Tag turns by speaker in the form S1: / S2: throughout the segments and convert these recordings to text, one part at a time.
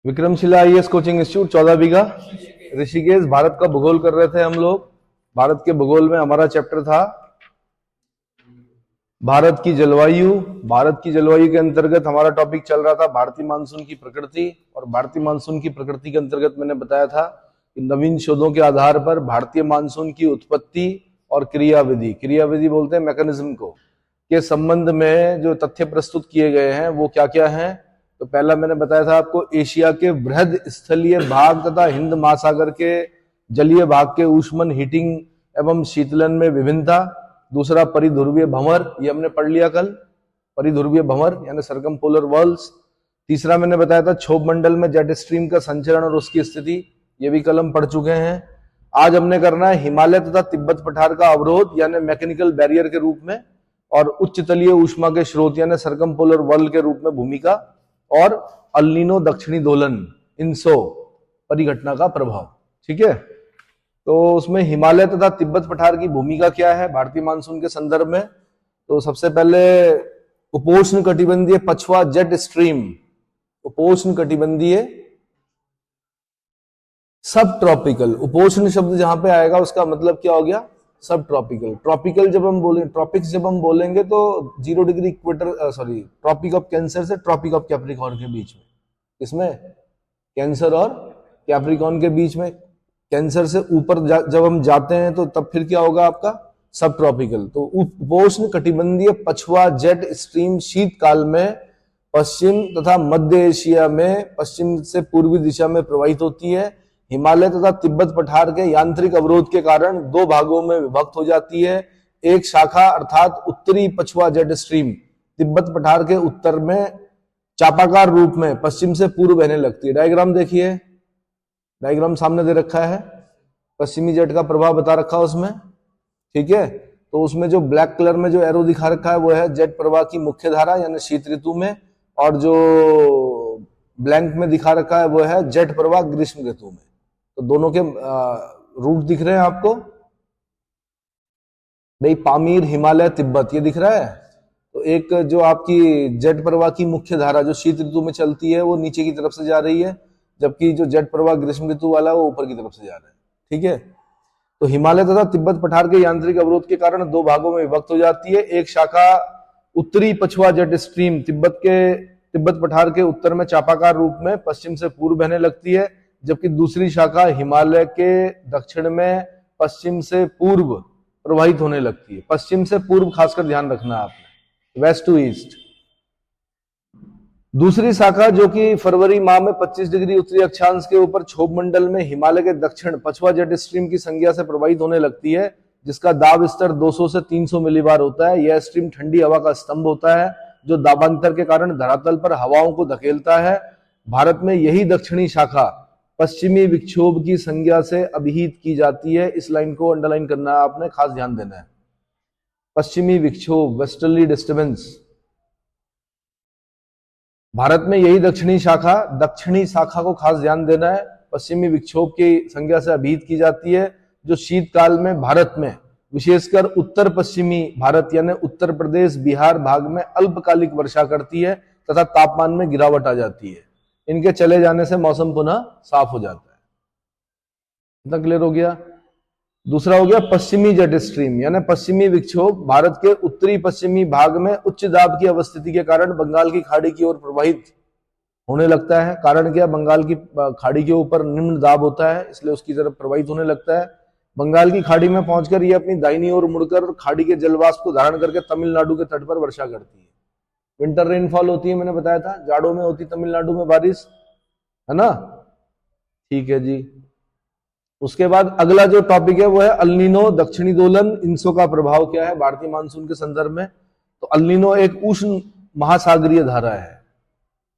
S1: Vikramshila IAS coaching institute 14 बीघा ऋषिकेश। भारत का भूगोल कर रहे थे हम लोग। भारत के भूगोल में हमारा चैप्टर था भारत की जलवायु। भारत की जलवायु के अंतर्गत हमारा टॉपिक चल रहा था भारतीय मानसून की प्रकृति। और भारतीय मानसून की प्रकृति के अंतर्गत मैंने बताया था कि नवीन शोधों के आधार पर भारतीय मानसून की उत्पत्ति और क्रियाविधि बोलते हैं मैकेनिज्म को, के संबंध में जो तथ्य प्रस्तुत किए गए हैं वो क्या क्या हैं। तो पहला मैंने बताया था आपको एशिया के बृहद स्थलीय भाग तथा हिंद महासागर के जलीय भाग के ऊष्मन हीटिंग एवं शीतलन में विभिन्नता। दूसरा परिध्रुवीय भंवर, ये हमने पढ़ लिया कल, परिध्रुवीय भंवर यानी सर्कमपोलर वर्ल्स। तीसरा मैंने बताया था क्षोभ मंडल में जेट स्ट्रीम का संचरण और उसकी स्थिति, ये भी कल हम पढ़ चुके हैं। आज हमने करना है हिमालय तथा तिब्बत पठार का अवरोध यानी मैकेनिकल बैरियर के रूप में, और उच्च तलीय ऊष्मा के स्रोत यानी सर्कमपोलर वर्ल्ड के रूप में भूमिका, और अल नीनो दक्षिणी दोलन इंसो परिघटना का प्रभाव। ठीक है, तो उसमें हिमालय तथा तिब्बत पठार की भूमिका क्या है भारतीय मानसून के संदर्भ में। तो सबसे पहले उपोष्ण कटिबंधीय पछवा जेट स्ट्रीम, उपोष्ण कटिबंधीय सब ट्रॉपिकल, उपोष्ण शब्द जहां पे आएगा उसका मतलब क्या हो गया, सब ट्रॉपिकल। ट्रॉपिकल जब हम बोलेंगे, ट्रॉपिक्स जब हम बोलेंगे तो 0 degree equator Tropic of Cancer से ट्रॉपिक ऑफ कैप्रिकॉर्न के बीच में, इसमें कैंसर और कैप्रिकॉर्न के बीच में, कैंसर से ऊपर जब हम जाते हैं तो तब फिर क्या होगा आपका सब ट्रॉपिकल। तो उपोष्ण कटिबंधीय पछवा जेट स्ट्रीम शीतकाल में पश्चिम तथा मध्य एशिया में पश्चिम से पूर्वी दिशा में प्रवाहित होती है। हिमालय तथा तिब्बत पठार के यांत्रिक अवरोध के कारण 2 भागों में विभक्त हो जाती है। एक शाखा अर्थात उत्तरी पछवा जेट स्ट्रीम तिब्बत पठार के उत्तर में चापाकार रूप में पश्चिम से पूर्व बहने लगती है। डायग्राम देखिए, डायग्राम सामने दे रखा है, पश्चिमी जेट का प्रभाव बता रखा है उसमें। ठीक है, तो उसमें जो ब्लैक कलर में जो एरो दिखा रखा है वो है जेट प्रवाह की मुख्य धारा यानी शीत ऋतु में, और जो ब्लैंक में दिखा रखा है वो है जेट प्रवाह ग्रीष्म ऋतु में। तो दोनों के रूट दिख रहे हैं आपको भाई, पामीर हिमालय तिब्बत ये दिख रहा है। तो एक जो आपकी जेट प्रवाह की मुख्य धारा जो शीत ऋतु में चलती है वो नीचे की तरफ से जा रही है, जबकि जो जेट प्रवाह ग्रीष्म ऋतु वाला है वो ऊपर की तरफ से जा रहा है। ठीक है, तो हिमालय तथा तिब्बत पठार के यांत्रिक अवरोध के कारण 2 भागों में विभक्त हो जाती है। एक शाखा उत्तरी पछवा जेट स्ट्रीम तिब्बत पठार के उत्तर में चापाकार रूप में पश्चिम से पूर्व बहने लगती है, जबकि दूसरी शाखा हिमालय के दक्षिण में पश्चिम से पूर्व प्रवाहित होने लगती है। पश्चिम से पूर्व खासकर ध्यान रखना आपने, वेस्ट टू ईस्ट। दूसरी शाखा जो कि फरवरी माह में 25 डिग्री उत्तरी अक्षांश के ऊपर क्षोभ मंडल में हिमालय के दक्षिण पछवा जेट स्ट्रीम की संज्ञा से प्रवाहित होने लगती है, जिसका दाब स्तर 200 से 300 मिलीबार होता है। यह स्ट्रीम ठंडी हवा का स्तंभ होता है जो दाबांतर के कारण धरातल पर हवाओं को धकेलता है। भारत में यही दक्षिणी शाखा पश्चिमी विक्षोभ की संज्ञा से अभिहित की जाती है। इस लाइन को अंडरलाइन करना है आपने, खास ध्यान देना है। पश्चिमी विक्षोभ, वेस्टर्ली डिस्टर्बेंस, भारत में यही दक्षिणी शाखा को खास ध्यान देना है, पश्चिमी विक्षोभ की संज्ञा से अभिहित की जाती है, जो शीतकाल में भारत में विशेषकर उत्तर पश्चिमी भारत यानी उत्तर प्रदेश बिहार भाग में अल्पकालिक वर्षा करती है तथा तापमान में गिरावट आ जाती है। इनके चले जाने से मौसम पुनः साफ हो जाता है। इतना क्लियर हो गया। दूसरा हो गया पश्चिमी जेट स्ट्रीम यानी पश्चिमी विक्षोभ भारत के उत्तरी पश्चिमी भाग में उच्च दाब की अवस्थिति के कारण बंगाल की खाड़ी की ओर प्रवाहित होने लगता है। कारण क्या, बंगाल की खाड़ी के ऊपर निम्न दाब होता है, इसलिए उसकी तरफ प्रवाहित होने लगता है। बंगाल की खाड़ी में पहुंचकर ये अपनी दाहिनी ओर मुड़कर खाड़ी के जलवाष्प को धारण करके तमिलनाडु के तट पर वर्षा करती है। विंटर रेनफॉल होती है, मैंने बताया था, जाड़ों में होती तमिलनाडु में बारिश, है ना। ठीक है जी। उसके बाद अगला जो टॉपिक है वो है अल नीनो दक्षिणी दोलन इंसो का प्रभाव क्या है भारतीय मानसून के संदर्भ में। तो अल नीनो एक उष्ण महासागरीय धारा है।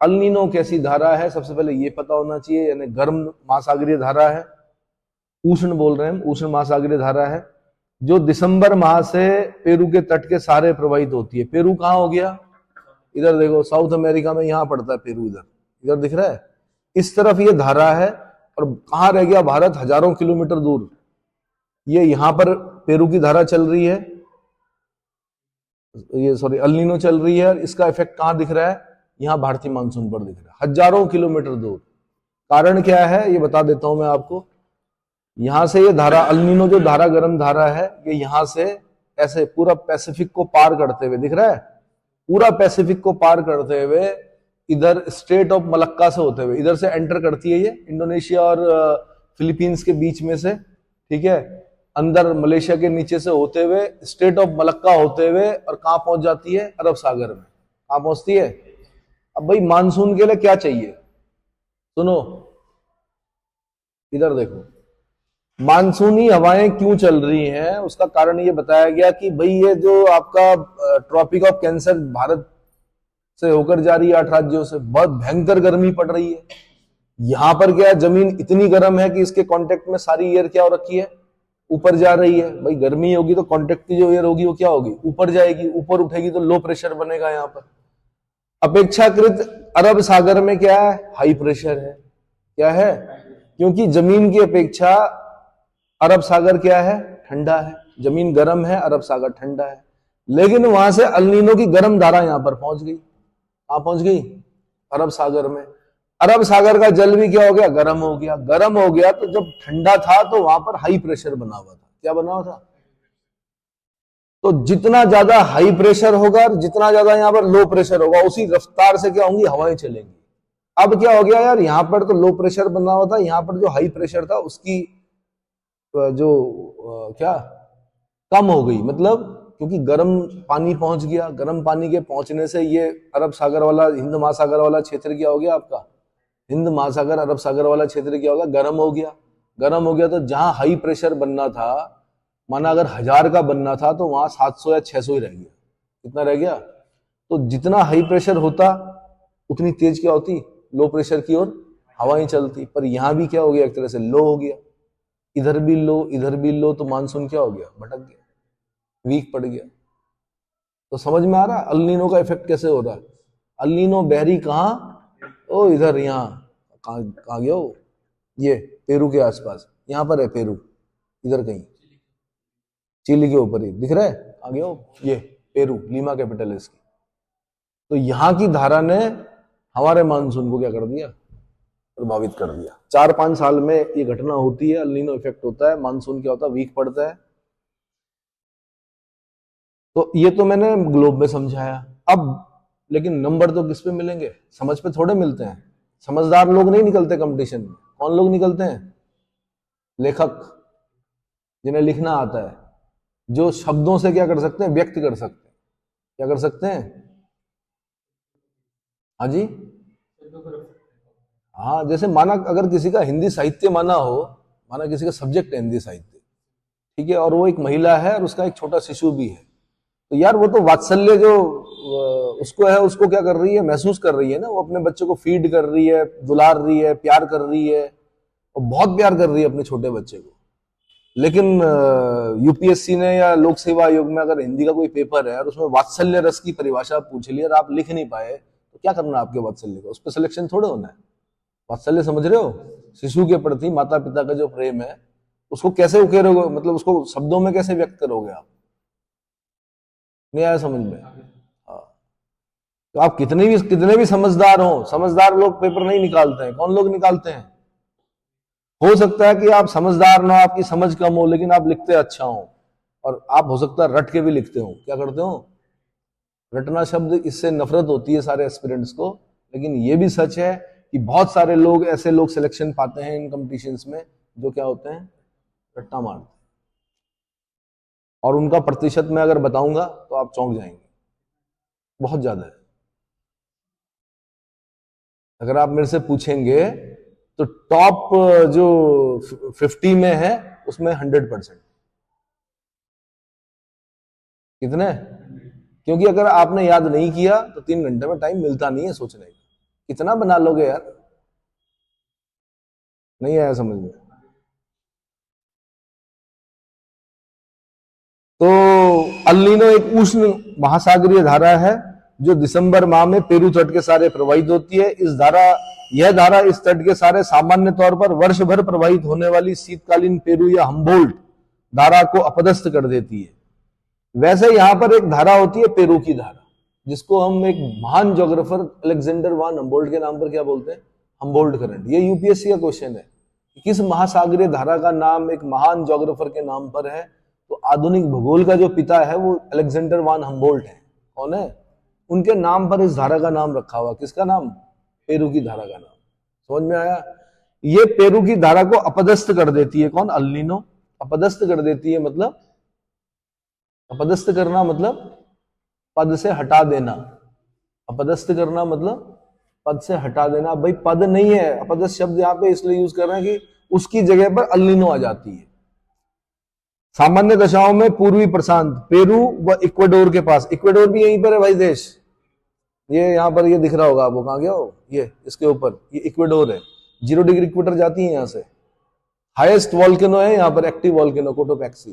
S1: अल नीनो कैसी धारा है सबसे पहले ये पता होना चाहिए, यानी गर्म महासागरीय धारा है, उष्ण बोल रहे हैं हम, उष्ण महासागरीय धारा है जो दिसंबर माह से पेरू के तट के सहारे प्रवाहित होती है। पेरू कहाँ हो गया, इधर देखो, साउथ अमेरिका में यहां पड़ता है पेरू, इधर दिख रहा है, इस तरफ ये धारा है। और कहां रह गया भारत, हजारों किलोमीटर दूर। ये यहां पर पेरू की धारा चल रही है, ये अल नीनो चल रही है। इसका इफेक्ट कहां दिख रहा है, यहां भारतीय मानसून पर दिख रहा है, हजारों किलोमीटर दूर। कारण क्या है ये बता देता हूं मैं आपको। यहां से ये धारा अल नीनो जो धारा, गर्म धारा है, ये यहां से ऐसे पूरा पैसिफिक को पार करते हुए, दिख रहा है, पूरा पैसिफिक को पार करते हुए इधर स्ट्रेट ऑफ मलक्का से होते हुए इधर से एंटर करती है ये इंडोनेशिया और फिलीपींस के बीच में से, ठीक है, अंदर मलेशिया के नीचे से होते हुए स्ट्रेट ऑफ मलक्का होते हुए और कहां पहुंच जाती है, अरब सागर में। कहां पहुंचती है? अब भाई मानसून के लिए क्या चाहिए, सुनो इधर देखो, मानसूनी हवाएं क्यों चल रही हैं, उसका कारण ये बताया गया कि भाई ये जो आपका ट्रॉपिक ऑफ कैंसर भारत से होकर जा रही है 8 राज्यों से, बहुत भयंकर गर्मी पड़ रही है। यहां पर क्या है, जमीन इतनी गर्म है कि इसके कांटेक्ट में सारी एयर क्या हो रखी है, ऊपर जा रही है। भाई गर्मी होगी तो कांटेक्ट की जो एयर होगी वो क्या होगी, ऊपर जाएगी, ऊपर उठेगी तो लो प्रेशर बनेगा। यहां पर अपेक्षाकृत अरब सागर में क्या है, हाई प्रेशर है। क्या है? क्योंकि जमीन की अपेक्षा अरब सागर क्या है, ठंडा है। जमीन गर्म है, अरब सागर ठंडा है। लेकिन वहां से अल नीनो की गर्म धारा यहां पर पहुंच गई। कहां पहुंच गई? अरब सागर में। अरब सागर का जल भी क्या हो गया, गर्म हो गया। गर्म हो गया तो जब ठंडा था तो वहां पर हाई प्रेशर बना हुआ था। क्या बना हुआ था? तो जितना ज्यादा हाई प्रेशर होगा और जितना ज्यादा यहां पर लो प्रेशर होगा, उसी रफ्तार से क्या होंगी, हवाएं चलेंगी। अब क्या हो गया यार, यहां पर तो लो प्रेशर बना हुआ था, यहां पर जो हाई प्रेशर था उसकी जो क्या कम हो गई, मतलब क्योंकि गर्म पानी पहुंच गया। गर्म पानी के पहुंचने से ये अरब सागर वाला, हिंद महासागर वाला क्षेत्र क्या हो गया आपका, हिंद महासागर अरब सागर वाला क्षेत्र क्या होगा, गर्म हो गया। गर्म हो गया तो जहां हाई प्रेशर बनना था, माना अगर 1000 का बनना था तो वहां 700 या 600 ही रह गया। कितना रह गया? तो जितना हाई प्रेशर होता उतनी तेज क्या होती, लो प्रेशर की ओर हवाएं चलती। पर यहां भी क्या हो गया, एक तरह से लो हो गया। इधर भी लो, इधर भी लो, तो मानसून क्या हो गया, भटक गया, वीक पड़ गया। तो समझ में आ रहा अल नीनो का इफेक्ट कैसे हो रहा है। अल नीनो बहरी कहां, ओ इधर, यहाँ कहां गया हो, ये पेरू के आसपास, यहां पर है पेरू, इधर कहीं चिली के ऊपर ही दिख रहा है, आ गया हो, ये पेरू, लीमा कैपिटल है इसकी। तो यहां की धारा ने हमारे मानसून को क्या कर दिया, प्रभावित कर दिया। 4-5 साल में ये घटना होती है, अल नीनो इफेक्ट होता है, मानसून क्या होता है, वीक पड़ता है। तो ये तो मैंने ग्लोब में समझाया। अब लेकिन नंबर तो किस पे मिलेंगे, समझ पे थोड़े मिलते हैं। समझदार लोग नहीं निकलते कंपटीशन में। कौन लोग निकलते हैं? लेखक, जिन्हें लिखना आता है, जो शब्दों से क्या कर सकते हैं, व्यक्त कर सकते हैं। क्या कर सकते हैं? हाँ जी, हाँ, जैसे माना अगर किसी का हिंदी साहित्य माना हो, माना किसी का सब्जेक्ट है हिंदी साहित्य, ठीक है, और वो एक महिला है और उसका एक छोटा शिशु भी है, तो यार वो तो वात्सल्य जो उसको है, उसको क्या कर रही है, महसूस कर रही है ना। वो अपने बच्चे को फीड कर रही है, दुलार रही है, प्यार कर रही है, और बहुत प्यार कर रही है अपने छोटे बच्चे को। लेकिन यूपीएससी ने या लोक सेवा आयोग में अगर हिंदी का कोई पेपर है और उसमें वात्सल्य रस की परिभाषा पूछ ली और आप लिख नहीं पाए, तो क्या करना आपके वात्सल्य का, उस पर सिलेक्शन थोड़े होना है। वात्सल्य समझ रहे हो, शिशु के प्रति माता पिता का जो प्रेम है, उसको कैसे उकेरोगे, मतलब उसको शब्दों में कैसे व्यक्त करोगे आप। नहीं आया समझ में? हाँ। तो आप कितने भी समझदार हो, समझदार लोग पेपर नहीं निकालते हैं। कौन लोग निकालते हैं? हो सकता है कि आप समझदार ना, आपकी समझ कम हो, लेकिन आप लिखते अच्छा हो, और आप हो सकता है रट के भी लिखते हो। क्या करते हो? रटना शब्द, इससे नफरत होती है सारे एस्पिरेंट्स को, लेकिन ये भी सच है कि बहुत सारे लोग, ऐसे लोग सिलेक्शन पाते हैं इन कॉम्पिटिशन्स में, जो क्या होते हैं, रट्टा मारते हैं। और उनका प्रतिशत मैं अगर बताऊंगा तो आप चौंक जाएंगे, बहुत ज्यादा है। अगर आप मेरे से पूछेंगे तो टॉप जो 50 में है उसमें 100%। कितने? क्योंकि अगर आपने याद नहीं किया तो 3 घंटे में टाइम मिलता नहीं है सोचने का। कितना बना लोगे यार? नहीं आया समझ में? तो अल नीनो एक उष्ण महासागरीय धारा है जो दिसंबर माह में पेरू तट के सारे प्रवाहित होती है। यह धारा इस तट के सारे सामान्य तौर पर वर्ष भर प्रवाहित होने वाली शीतकालीन पेरू या हम्बोल्ट धारा को अपदस्थ कर देती है। वैसे यहां पर एक धारा होती है पेरू की धारा, जिसको हम एक महान ज्योग्राफर अलेक्जेंडर वान हम्बोल्ट के नाम पर क्या बोलते हैं, हम्बोल्ट करंट। ये यूपीएससी का क्वेश्चन है। किस महासागरीय धारा का नाम एक महान ज्योग्राफर के नाम पर है? तो आधुनिक भूगोल का जो पिता है वो अलेक्जेंडर वान हम्बोल्ट है। कौन है? उनके नाम पर इस धारा का नाम रखा हुआ। किसका नाम? पेरू की धारा का नाम। समझ में आया? ये पेरू की धारा को अपदस्थ कर देती है। कौन? El Nino. अपदस्थ कर देती है मतलब, अपदस्थ करना मतलब पद से हटा देना। अपदस्थ करना मतलब पद से हटा देना। भाई पद नहीं है, अपदस्थ शब्द यहां पे इसलिए यूज कर रहे हैं कि उसकी जगह पर अल नीनो आ जाती है। सामान्य दशाओं में पूर्वी प्रशांत, पेरू व इक्वाडोर के पास, इक्वाडोर भी यहीं पर है भाई देश। ये यहां पर ये दिख रहा होगा आपको, कहां गया हो? ये इसके ऊपर, ये इक्वाडोर है। 0 डिग्री इक्वेटर जाती है यहां से। हाईएस्ट वॉल्केनो है यहां पर, एक्टिव वॉल्केनो कोटोपैक्सी,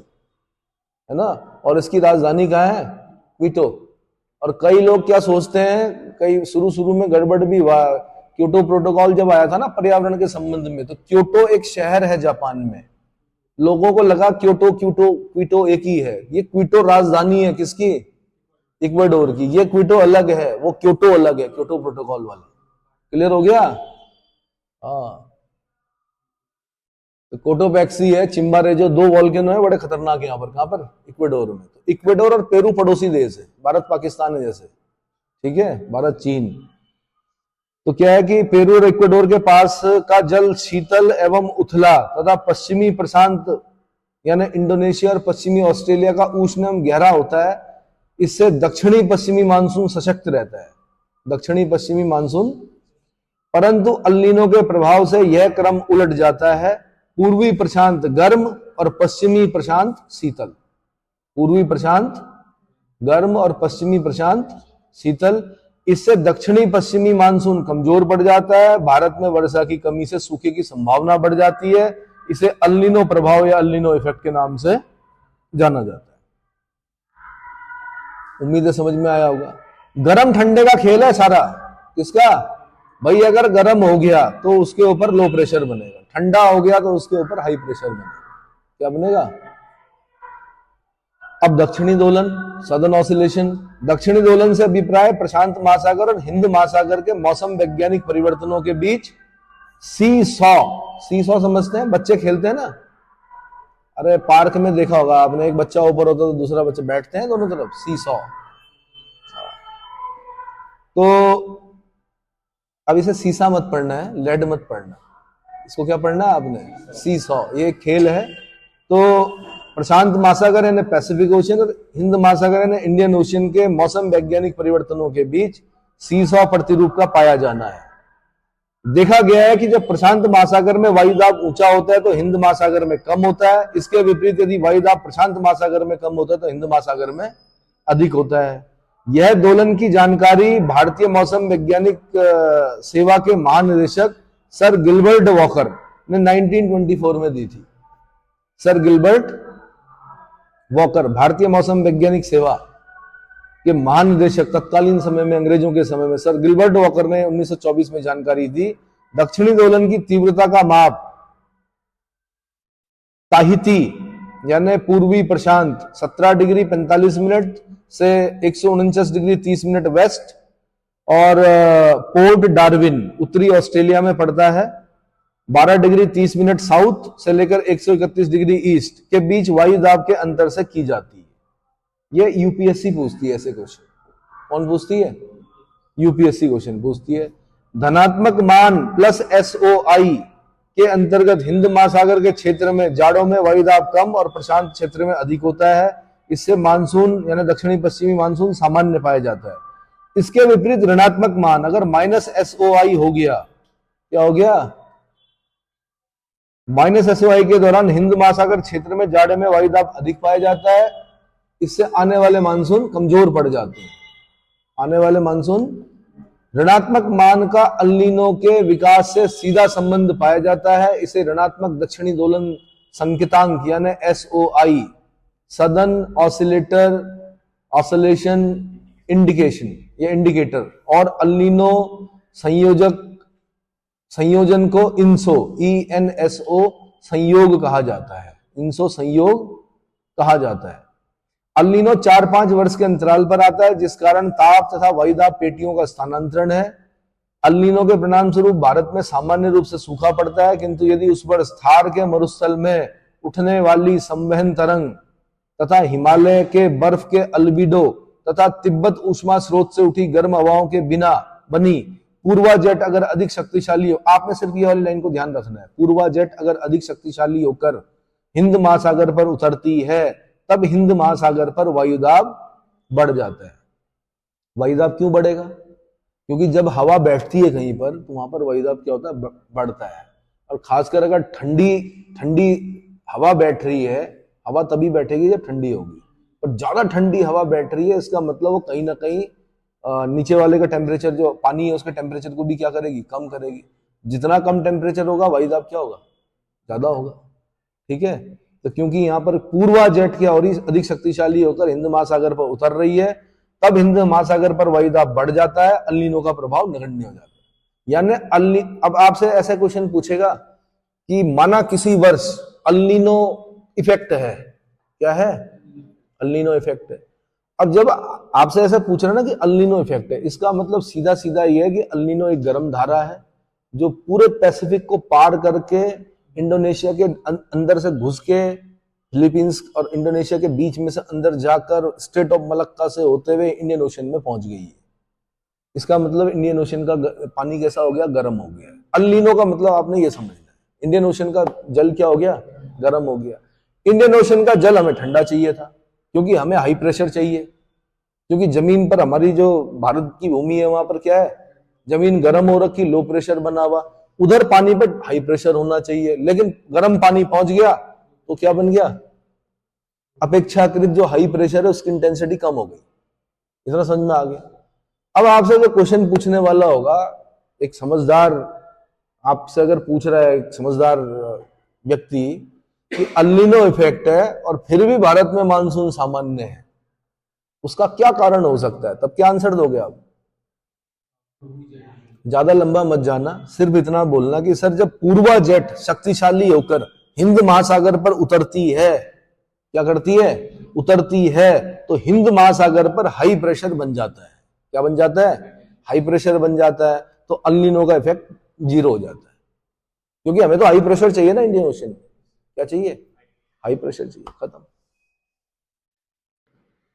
S1: है ना। और इसकी राजधानी कहां है? क्विटो। और कई लोग क्या सोचते हैं, कई शुरू में गड़बड़ भी हुआ। क्योटो प्रोटोकॉल जब आया था ना पर्यावरण के संबंध में, तो क्योटो एक शहर है जापान में। लोगों को लगा क्विटो एक ही है। ये क्विटो राजधानी है किसकी? इक्वाडोर की। ये क्विटो अलग है, वो क्योटो अलग है, क्योटो प्रोटोकॉल वाले। क्लियर हो गया? हाँ, तो कोटोपैक्सी है, चिम्बारेजो, 2 वॉल्केनो है बड़े खतरनाक यहाँ पर। कहां पर? इक्वाडोर में। तो इक्वाडोर और पेरू पड़ोसी देश है, भारत पाकिस्तान है जैसे, ठीक है, भारत चीन। तो क्या है कि पेरू और इक्वाडोर के पास का जल शीतल एवं उथला तथा पश्चिमी प्रशांत यानी इंडोनेशिया और पश्चिमी ऑस्ट्रेलिया का उष्ण एवं गहरा होता है। इससे दक्षिणी पश्चिमी मानसून सशक्त रहता है, दक्षिणी पश्चिमी मानसून। परंतु अल नीनो के प्रभाव से यह क्रम उलट जाता है। पूर्वी प्रशांत गर्म और पश्चिमी प्रशांत शीतल। पूर्वी प्रशांत गर्म और पश्चिमी प्रशांत शीतल। इससे दक्षिणी पश्चिमी मानसून कमजोर पड़ जाता है। भारत में वर्षा की कमी से सूखे की संभावना बढ़ जाती है। इसे अल नीनो प्रभाव या अल नीनो इफेक्ट के नाम से जाना जाता है। उम्मीद है समझ में आया होगा। गरम ठंडे का खेल है सारा। किसका? भाई अगर गर्म हो गया तो उसके ऊपर लो प्रेशर बनेगा, ठंडा हो गया तो उसके ऊपर हाई प्रेशर बनेगा। क्या बनेगा? अब दक्षिणी दोलन, सदर्न ऑसिलेशन। दक्षिणी दोलन से अभिप्राय प्रशांत महासागर और हिंद महासागर के मौसम वैज्ञानिक परिवर्तनों के बीच सी सॉ समझते हैं? बच्चे खेलते हैं ना, अरे पार्क में देखा होगा आपने, एक बच्चा ऊपर होता है तो दूसरा बच्चा बैठते हैं दोनों तरफ, सी सॉ। तो अब इसे सीसा मत पढ़ना है, लेड मत पढ़ना, इसको क्या पढ़ना है आपने? सी सॉ। ये खेल है। तो प्रशांत महासागर यानी पैसिफिक ओशियन और हिंद महासागर यानी इंडियन ओशियन के मौसम वैज्ञानिक परिवर्तनों के बीच सीसॉ प्रतिरूप का पाया जाना है। देखा गया है कि जब प्रशांत महासागर में वायुदाब ऊंचा होता है तो हिंद महासागर में कम होता है। इसके विपरीत यदि वायुदाब प्रशांत महासागर में कम होता है तो हिंद महासागर में अधिक होता है। यह दोलन की जानकारी भारतीय मौसम वैज्ञानिक सेवा के महानिदेशक सर गिलबर्ट वॉकर ने 1924 में दी थी। सर गिलबर्ट वॉकर भारतीय मौसम वैज्ञानिक सेवा के महानिदेशक तत्कालीन समय में, अंग्रेजों के समय में, सर गिलबर्ट वॉकर ने 1924 में जानकारी दी। दक्षिणी दोलन की तीव्रता का माप ताहिती यानी पूर्वी प्रशांत 17 डिग्री 45 मिनट से 149 डिग्री 30 मिनट वेस्ट और पोर्ट डार्विन उत्तरी ऑस्ट्रेलिया में पड़ता है। 12 डिग्री 30 मिनट साउथ से लेकर 131 डिग्री ईस्ट के बीच वायुदाब के अंतर से की जाती है। ये यूपीएससी पूछती है ऐसे क्वेश्चन। कौन पूछती है? यूपीएससी क्वेश्चन पूछती है। धनात्मक मान प्लस SOI के अंतर्गत हिंद महासागर के क्षेत्र में जाड़ों में वायुदाब कम और प्रशांत क्षेत्र में अधिक होता है। इससे मानसून यानी दक्षिणी पश्चिमी मानसून सामान्य पाया जाता है। इसके विपरीत ऋणात्मक मान अगर -SOI हो गया, क्या हो गया? -SOI के दौरान हिंद महासागर क्षेत्र में जाड़े में वायुदाब अधिक पाया जाता है। इससे आने वाले मानसून कमजोर पड़ जाते हैं। आने वाले मानसून, ऋणात्मक मान का अल नीनो के विकास से सीधा संबंध पाया जाता है। इसे ऋणात्मक दक्षिणी दोलन संकेतांक यानी SOI, सदर्न ऑसिलेशन इंडिकेशन, ये इंडिकेटर, और अल नीनो संयोजन को INSO संयोग कहा जाता है। INSO संयोग कहा जाता है। अल नीनो 4-5 वर्ष के अंतराल पर आता है, जिस कारण ताप तथा वायुदाब पेटियों का स्थानांतरण है। अल नीनो के परिणाम स्वरूप भारत में सामान्य रूप से सूखा पड़ता है, किंतु यदि उस पर थार के मरुस्थल में उठने वाली संवहन तरंग तथा हिमालय के बर्फ के अल्बिडो तथा तिब्बत ऊष्मा स्रोत से उठी गर्म हवाओं के बिना बनी पूर्वा जेट अगर अधिक शक्तिशाली हो, आपने सिर्फ ये वाली लाइन को ध्यान रखना है, पूर्वा जेट अगर अधिक शक्तिशाली होकर हिंद महासागर पर उतरती है तब हिंद महासागर पर वायुदाब बढ़ जाता है। वायुदाब क्यों बढ़ेगा? क्योंकि जब हवा बैठती है कहीं पर तो वहां पर वायुदाब क्या होता है? बढ़ता है। और खासकर अगर ठंडी ठंडी हवा बैठ रही है, हवा तभी बैठेगी जब ठंडी होगी, और ज्यादा ठंडी हवा बैठ रही है, इसका मतलब वो कहीं ना कहीं नीचे वाले का टेम्परेचर, जो पानी है उसके टेम्परेचर को भी क्या करेगी? कम करेगी। जितना कम टेम्परेचर होगा वायुदाब क्या होगा? ज्यादा होगा। ठीक है, तो क्योंकि यहाँ पर पूर्वा जेट क्या हो रही, अधिक शक्तिशाली होकर हिंद महासागर पर उतर रही है, तब हिंद महासागर पर वायुदाब बढ़ जाता है, अल नीनो का प्रभाव नगण्य हो जाता है। यानी अब आपसे ऐसा क्वेश्चन पूछेगा कि माना किसी वर्ष अल नीनो इफेक्ट है, क्या है? अल नीनो इफेक्ट है। अब जब आपसे ऐसा पूछ रहा है ना कि अल नीनो इफेक्ट है, इसका मतलब सीधा सीधा ये है कि अल नीनो एक गर्म धारा है जो पूरे पैसिफिक को पार करके इंडोनेशिया के अंदर से घुस के फिलीपींस और इंडोनेशिया के बीच में से अंदर जाकर स्ट्रेट ऑफ मलक्का से होते हुए इंडियन ओशन में पहुंच गई है। इसका मतलब इंडियन ओशन का पानी कैसा हो गया? गर्म हो गया। अल नीनो का मतलब आपने ये समझना है, इंडियन ओशन का जल क्या हो गया? गर्म हो गया। इंडियन ओशन का जल हमें ठंडा चाहिए था, क्योंकि हमें हाई प्रेशर चाहिए, क्योंकि जमीन पर हमारी जो भारत की भूमि है वहां पर क्या है? जमीन गर्म हो रखी, लो प्रेशर बना हुआ। उधर पानी पर हाई प्रेशर होना चाहिए, लेकिन गर्म पानी पहुंच गया तो क्या बन गया? अपेक्षाकृत जो हाई प्रेशर है उसकी इंटेंसिटी कम हो गई। इतना समझ में आ गया? अब आपसे जो क्वेश्चन पूछने वाला होगा, एक समझदार आपसे अगर पूछ रहा है, एक समझदार व्यक्ति, कि अल नीनो इफेक्ट है और फिर भी भारत में मानसून सामान्य है, उसका क्या कारण हो सकता है? तब क्या आंसर दोगे आप? ज्यादा लंबा मत जाना, सिर्फ इतना बोलना कि सर जब पूर्वा जेट शक्तिशाली होकर हिंद महासागर पर उतरती है, क्या करती है? उतरती है, तो हिंद महासागर पर हाई प्रेशर बन जाता है। क्या बन जाता है? हाई प्रेशर बन जाता है, तो अल नीनो का इफेक्ट जीरो हो जाता है। क्योंकि हमें तो हाई प्रेशर चाहिए ना इंडियन ओशन में, क्या चाहिए? हाई प्रेशर चाहिए। खत्म।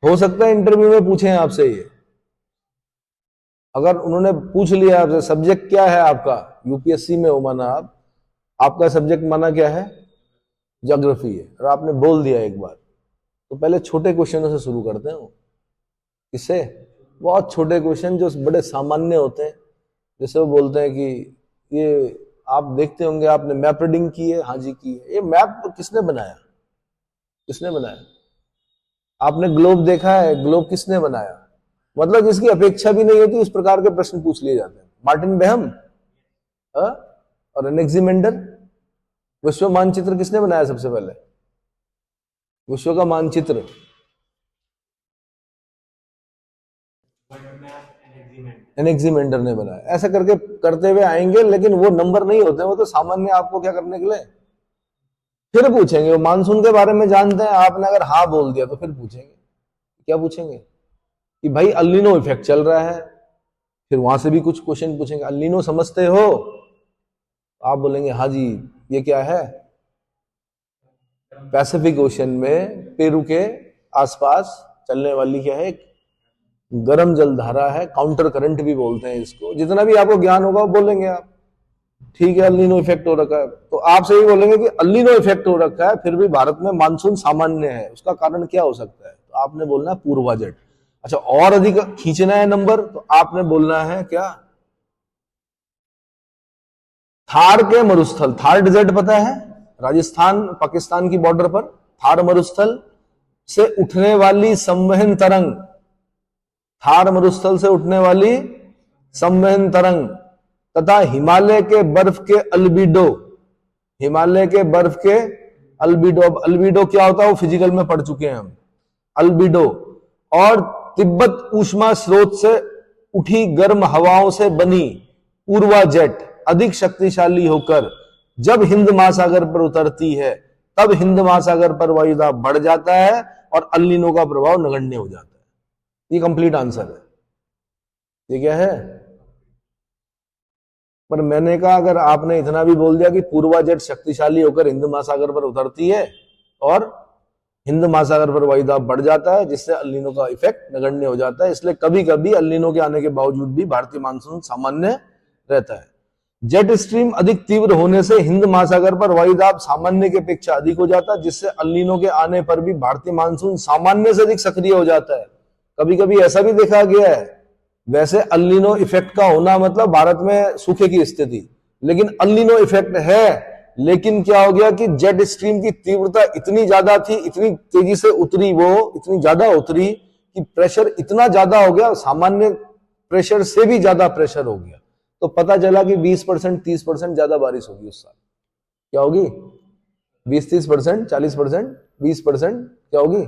S1: हो सकता है इंटरव्यू में पूछे आपसे ये, अगर उन्होंने पूछ लिया आपसे सब्जेक्ट क्या है आपका, यूपीएससी में हो माना आप, आपका सब्जेक्ट माना क्या है? ज्योग्राफी है, और आपने बोल दिया एक बार, तो पहले छोटे क्वेश्चनों से शुरू करते हैं वो। किससे? बहुत छोटे क्वेश्चन जो बड़े सामान्य होते हैं। जैसे वो बोलते हैं कि ये आप देखते होंगे, आपने मैप रीडिंग की है? हाँ जी की है। ये मैप किसने बनाया? किसने बनाया? आपने ग्लोब देखा है? ग्लोब किसने बनाया? मतलब जिसकी अपेक्षा भी नहीं होती उस प्रकार के प्रश्न पूछ लिए जाते हैं। मार्टिन बेहम और एनेक्सिमेंडर। विश्व मानचित्र किसने बनाया सबसे पहले? विश्व का मानचित्र एनेक्सिमेंडर ने बनाया। ऐसा करके करते हुए आएंगे, लेकिन वो नंबर नहीं होते, वो तो सामान्य आपको क्या करने के लिए फिर पूछेंगे। वो मानसून के बारे में जानते हैं, आपने अगर हाँ बोल दिया तो फिर पूछेंगे। क्या पूछेंगे? कि भाई अल नीनो इफेक्ट चल रहा है, फिर वहां से भी कुछ क्वेश्चन पूछेंगे। अल नीनो समझते हो? आप बोलेंगे हाँ जी। ये क्या है? पैसिफिक ओशन में पेरू के आसपास चलने वाली क्या है? एक गर्म जलधारा है, काउंटर करंट भी बोलते हैं इसको। जितना भी आपको ज्ञान होगा वो बोलेंगे आप। ठीक है, अल नीनो इफेक्ट हो रखा है, तो आपसे ही बोलेंगे कि अल नीनो इफेक्ट हो रखा है, फिर भी भारत में मानसून सामान्य है, उसका कारण क्या हो सकता है? तो आपने बोलना है पूर्वा जेट। अच्छा, और अधिक खींचना है नंबर, तो आपने बोलना है क्या? थार के मरुस्थल। थार डेजर्ट पता है? राजस्थान पाकिस्तान की बॉर्डर पर थार मरुस्थल से उठने वाली संवहन तरंग, थार मरुस्थल से उठने वाली संवहन तरंग तथा हिमालय के बर्फ के अल्बिडो, हिमालय के बर्फ के अल्बिडो। अब अल्बिडो क्या होता है वो फिजिकल में पढ़ चुके हैं हम। अल्बिडो और तिब्बत ऊष्मा स्रोत से उठी गर्म हवाओं से बनी पूर्वा जेट अधिक शक्तिशाली होकर जब हिंद महासागर पर उतरती है, तब हिंद महासागर पर वायुदाब बढ़ जाता है और अल नीनो का प्रभाव नगण्य हो जाता है। ये कंप्लीट आंसर है। ये क्या है? पर मैंने कहा अगर आपने इतना भी बोल दिया कि पूर्वा जेट शक्तिशाली होकर हिंद महासागर पर उतरती है और हिंद महासागर पर वायुदाब बढ़ जाता है, जिससे अल नीनो का इफेक्ट नगण्य हो जाता है, इसलिए कभी कभी अल नीनो के आने के बावजूद भी भारतीय मानसून सामान्य रहता है। जेट स्ट्रीम अधिक तीव्र होने से हिंद महासागर पर वायुदाब सामान्य की अपेक्षा अधिक हो जाता है, जिससे अल नीनो के आने पर भी भारतीय मानसून सामान्य से अधिक सक्रिय हो जाता है। कभी कभी ऐसा भी देखा गया है। वैसे अल नीनो इफेक्ट का होना मतलब भारत में सूखे की स्थिति, लेकिन अल नीनो इफेक्ट है, लेकिन क्या हो गया कि जेट स्ट्रीम की तीव्रता इतनी ज्यादा थी, इतनी तेजी से उतरी, वो इतनी ज्यादा उतरी कि प्रेशर इतना ज्यादा हो गया, सामान्य प्रेशर से भी ज्यादा प्रेशर हो गया। तो पता चला कि 20% 30% ज्यादा बारिश होगी उस साल। क्या होगी? 20-30%, 40%, 20% क्या होगी?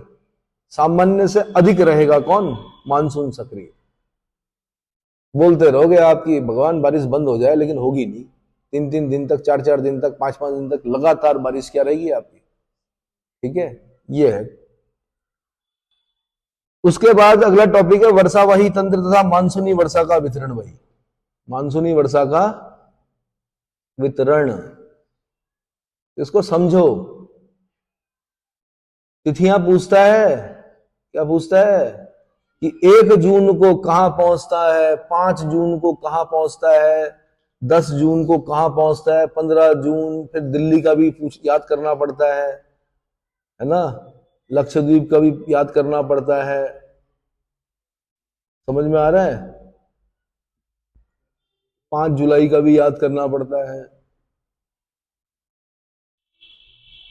S1: सामान्य से अधिक रहेगा कौन? मानसून सक्रिय। बोलते रहोगे आपकी भगवान बारिश बंद हो जाए, लेकिन होगी नहीं। 3-3 दिन तक, 4-4 दिन तक, 5-5 दिन तक लगातार बारिश क्या रहेगी आपकी। ठीक है, ये है। उसके बाद अगला टॉपिक है वर्षावाही तंत्र तथा मानसूनी वर्षा का वितरण। भाई मानसूनी वर्षा का वितरण, इसको समझो। तिथियां पूछता है, क्या पूछता है कि 1 जून को कहां पहुंचता है, 5 जून को कहां पहुंचता है, 10 जून को कहां पहुंचता है, 15 जून, फिर दिल्ली का भी याद करना पड़ता है ना, लक्षद्वीप का भी याद करना पड़ता है। समझ में आ रहा है? 5 जुलाई का भी याद करना पड़ता है।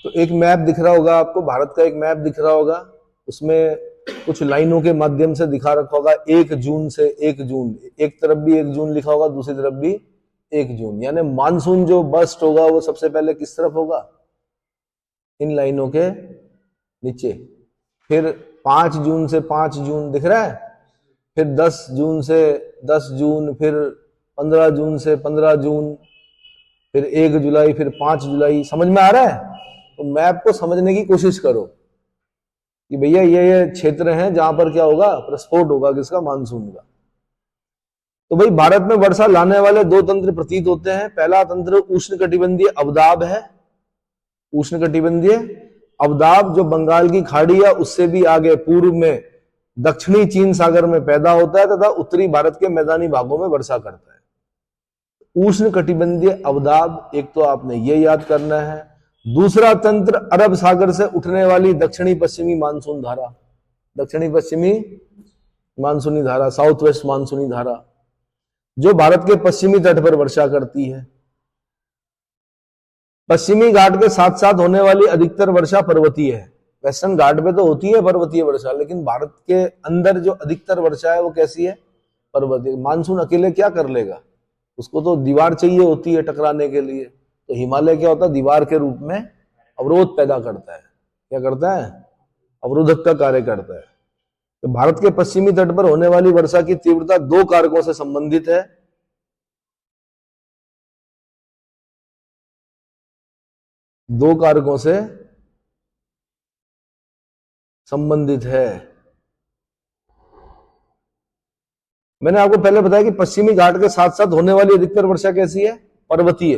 S1: तो एक मैप दिख रहा होगा आपको, भारत का एक मैप दिख रहा होगा, उसमें कुछ लाइनों के माध्यम से दिखा रखा होगा 1 जून से 1 जून, एक तरफ भी 1 जून लिखा होगा, दूसरी तरफ भी 1 जून। यानी मानसून जो बस्ट होगा वो सबसे पहले किस तरफ होगा? इन लाइनों के नीचे। फिर 5 जून से 5 जून दिख रहा है, फिर 10 जून से 10 जून, फिर 15 जून से 15 जून, फिर 1 जुलाई, फिर 5 जुलाई। समझ में आ रहा है? तो मैप को समझने की कोशिश करो कि भैया ये क्षेत्र हैं जहां पर क्या होगा? प्रस्फोट होगा किसका? मानसून का। तो भाई भारत में वर्षा लाने वाले 2 तंत्र प्रतीत होते हैं। पहला तंत्र उष्णकटिबंधीय अवदाब है। उष्णकटिबंधीय अवदाब जो बंगाल की खाड़ी है उससे भी आगे पूर्व में दक्षिणी चीन सागर में पैदा होता है तथा उत्तरी भारत के मैदानी भागों में वर्षा करता है। उष्णकटिबंधीय अवदाब, एक तो आपने ये याद करना है। दूसरा तंत्र अरब सागर से उठने वाली दक्षिणी पश्चिमी मानसून धारा, दक्षिणी पश्चिमी मानसूनी धारा, साउथ वेस्ट मानसूनी धारा, जो भारत के पश्चिमी तट पर वर्षा करती है। पश्चिमी घाट के साथ साथ होने वाली अधिकतर वर्षा पर्वतीय है। वेस्टर्न घाट पे तो होती है पर्वतीय वर्षा, लेकिन भारत के अंदर जो अधिकतर वर्षा है वो कैसी है? पर्वतीय। मानसून अकेले क्या कर लेगा? उसको तो दीवार चाहिए होती है टकराने के लिए। तो हिमालय क्या होता है? दीवार के रूप में अवरोध पैदा करता है। क्या करता है? अवरोधक का कार्य करता है। तो भारत के पश्चिमी तट पर होने वाली वर्षा की तीव्रता 2 कारकों से संबंधित है। दो कारकों से संबंधित है। मैंने आपको पहले बताया कि पश्चिमी घाट के साथ साथ होने वाली अधिकतर वर्षा कैसी है? पर्वतीय,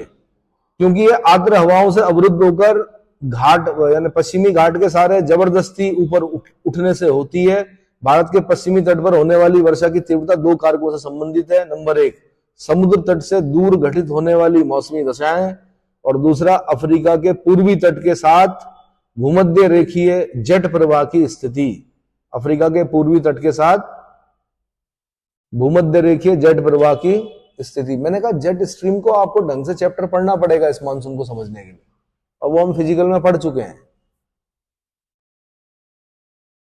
S1: क्योंकि ये आर्द्र हवाओं से अवरुद्ध होकर घाट यानी पश्चिमी घाट के सारे जबरदस्ती ऊपर उठने से होती है। भारत के पश्चिमी तट पर होने वाली वर्षा की तीव्रता 2 कारकों से संबंधित है। नंबर 1, समुद्र तट से दूर घटित होने वाली मौसमी दशाएं, और दूसरा अफ्रीका के पूर्वी तट के साथ भूमध्य रेखीय जेट प्रवाह की स्थिति। अफ्रीका के पूर्वी तट के साथ भूमध्य रेखीय जेट प्रवाह की स्थिति। मैंने कहा जेट स्ट्रीम को आपको ढंग से चैप्टर पढ़ना पड़ेगा इस मानसून को समझने के लिए, और वो हम फिजिकल में पढ़ चुके हैं।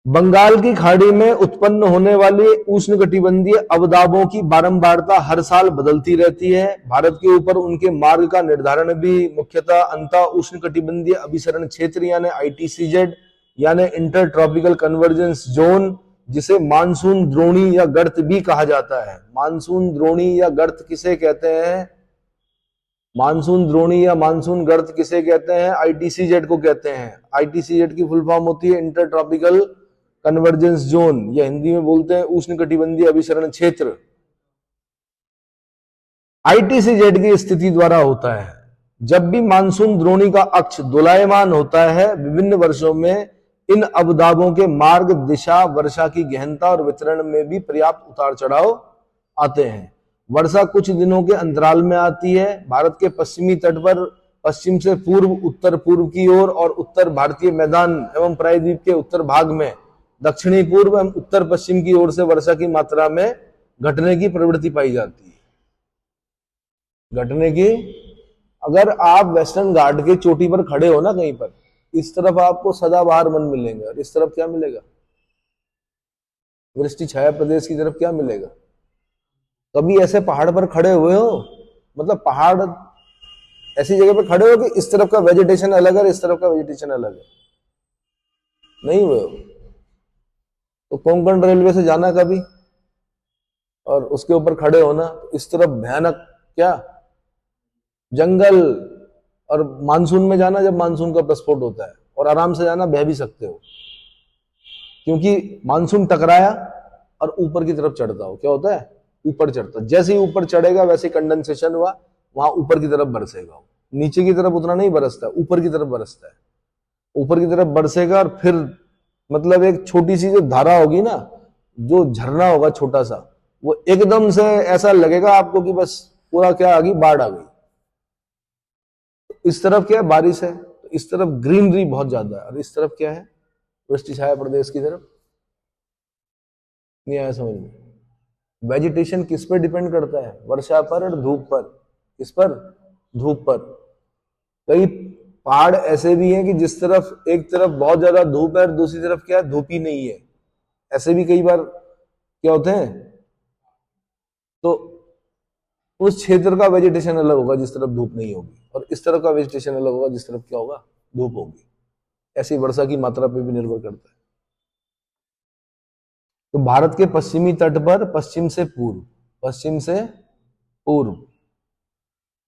S1: बंगाल की खाड़ी में उत्पन्न होने वाली उष्णकटिबंधीय अवदाबों की बारंबारता हर साल बदलती रहती है। भारत के ऊपर उनके मार्ग का निर्धारण भी मुख्यतः अंतः उष्णकटिबंधीय अभिसरण क्षेत्र यानी ITCZ यानी इंटर ट्रॉपिकल कन्वर्जेंस जोन, जिसे मानसून द्रोणी या गर्त भी कहा जाता है। मानसून द्रोणी या गर्त किसे कहते हैं? मानसून द्रोणी या मानसून गर्त किसे कहते हैं? ITCZ को कहते हैं। ITCZ की फुल फॉर्म होती है इंटर ट्रॉपिकल कन्वर्जेंस जोन, या हिंदी में बोलते हैं उष्णकटिबंधीय अभिसरण क्षेत्र। ITCZ की स्थिति द्वारा होता है। जब भी मानसून द्रोणी का अक्ष दोलायमान होता है, विभिन्न वर्षों में इन अवदाबों के मार्ग, दिशा, वर्षा की गहनता और वितरण में भी पर्याप्त उतार चढ़ाव आते हैं। वर्षा कुछ दिनों के अंतराल में आती है। भारत के पश्चिमी तट पर पश्चिम से पूर्व, उत्तर पूर्व की ओर और उत्तर भारतीय मैदान एवं प्रायद्वीप के उत्तर भाग में दक्षिणी पूर्व एवं उत्तर पश्चिम की ओर से वर्षा की मात्रा में घटने की प्रवृत्ति पाई जाती है। घटने की, अगर आप वेस्टर्न घाट के चोटी पर खड़े हो ना कहीं पर, इस तरफ आपको सदाबहार वन मिलेंगे और इस तरफ क्या मिलेगा? वृष्टि छाया प्रदेश की तरफ क्या मिलेगा? कभी ऐसे पहाड़ पर खड़े हुए हो, मतलब पहाड़ ऐसी जगह पर खड़े हो कि इस तरफ का वेजिटेशन अलग है, इस तरफ का वेजिटेशन अलग है? नहीं हुए हो। तो कोंकण रेलवे से जाना कभी और उसके ऊपर खड़े होना, इस तरफ भयानक क्या जंगल, और मानसून में जाना जब मानसून का प्रस्फोट होता है, और आराम से जाना, बह भी सकते हो, क्योंकि मानसून टकराया और ऊपर की तरफ चढ़ता हो, क्या होता है? ऊपर चढ़ता। जैसे ही ऊपर चढ़ेगा वैसे कंडेंसेशन हुआ, वहां ऊपर की तरफ बरसेगा। नीचे की तरफ उतना नहीं बरसता, ऊपर की तरफ बरसता है। ऊपर की तरफ बरसेगा और फिर मतलब एक छोटी सी जो धारा होगी ना, जो झरना होगा छोटा सा, वो एकदम से ऐसा लगेगा आपको कि बस पूरा क्या आ गई, बाढ़ आ गई। इस तरफ क्या है? बारिश है, तो इस तरफ ग्रीनरी बहुत ज्यादा है, और इस तरफ क्या है? वृष्टि छाया प्रदेश की तरफ। नहीं आया समझ में? वेजिटेशन किस पर डिपेंड करता है? वर्षा पर और धूप पर। किस पर? धूप पर। कई पहाड़ ऐसे भी हैं कि जिस तरफ एक तरफ बहुत ज्यादा धूप है और दूसरी तरफ क्या है? धूप ही नहीं है। ऐसे भी कई बार क्या होते हैं। तो उस क्षेत्र का वेजिटेशन अलग होगा जिस तरफ धूप नहीं होगी, और इस तरफ का वेजिटेशन अलग होगा जिस तरफ क्या होगा? धूप होगी। ऐसी वर्षा की मात्रा पर भी निर्भर करता है। तो भारत के पश्चिमी तट पर पश्चिम से पूर्व, पश्चिम से पूर्व,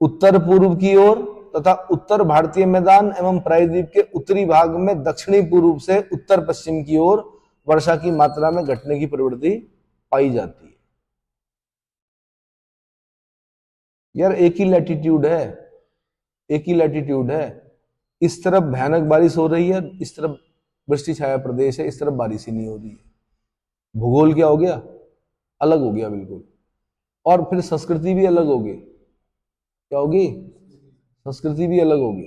S1: उत्तर पूर्व की ओर तथा उत्तर भारतीय मैदान एवं प्रायद्वीप के उत्तरी भाग में दक्षिणी पूर्व से उत्तर पश्चिम की ओर वर्षा की मात्रा में घटने की प्रवृत्ति पाई जाती है। यार एक ही लैटिट्यूड है, एक ही लैटिट्यूड है। इस तरफ भयानक बारिश हो रही है, इस तरफ वृष्टि छाया प्रदेश है, इस तरफ बारिश ही नहीं हो रही है। भूगोल क्या हो गया? अलग हो गया बिल्कुल। और फिर संस्कृति भी अलग होगी। क्या होगी? संस्कृति भी अलग होगी।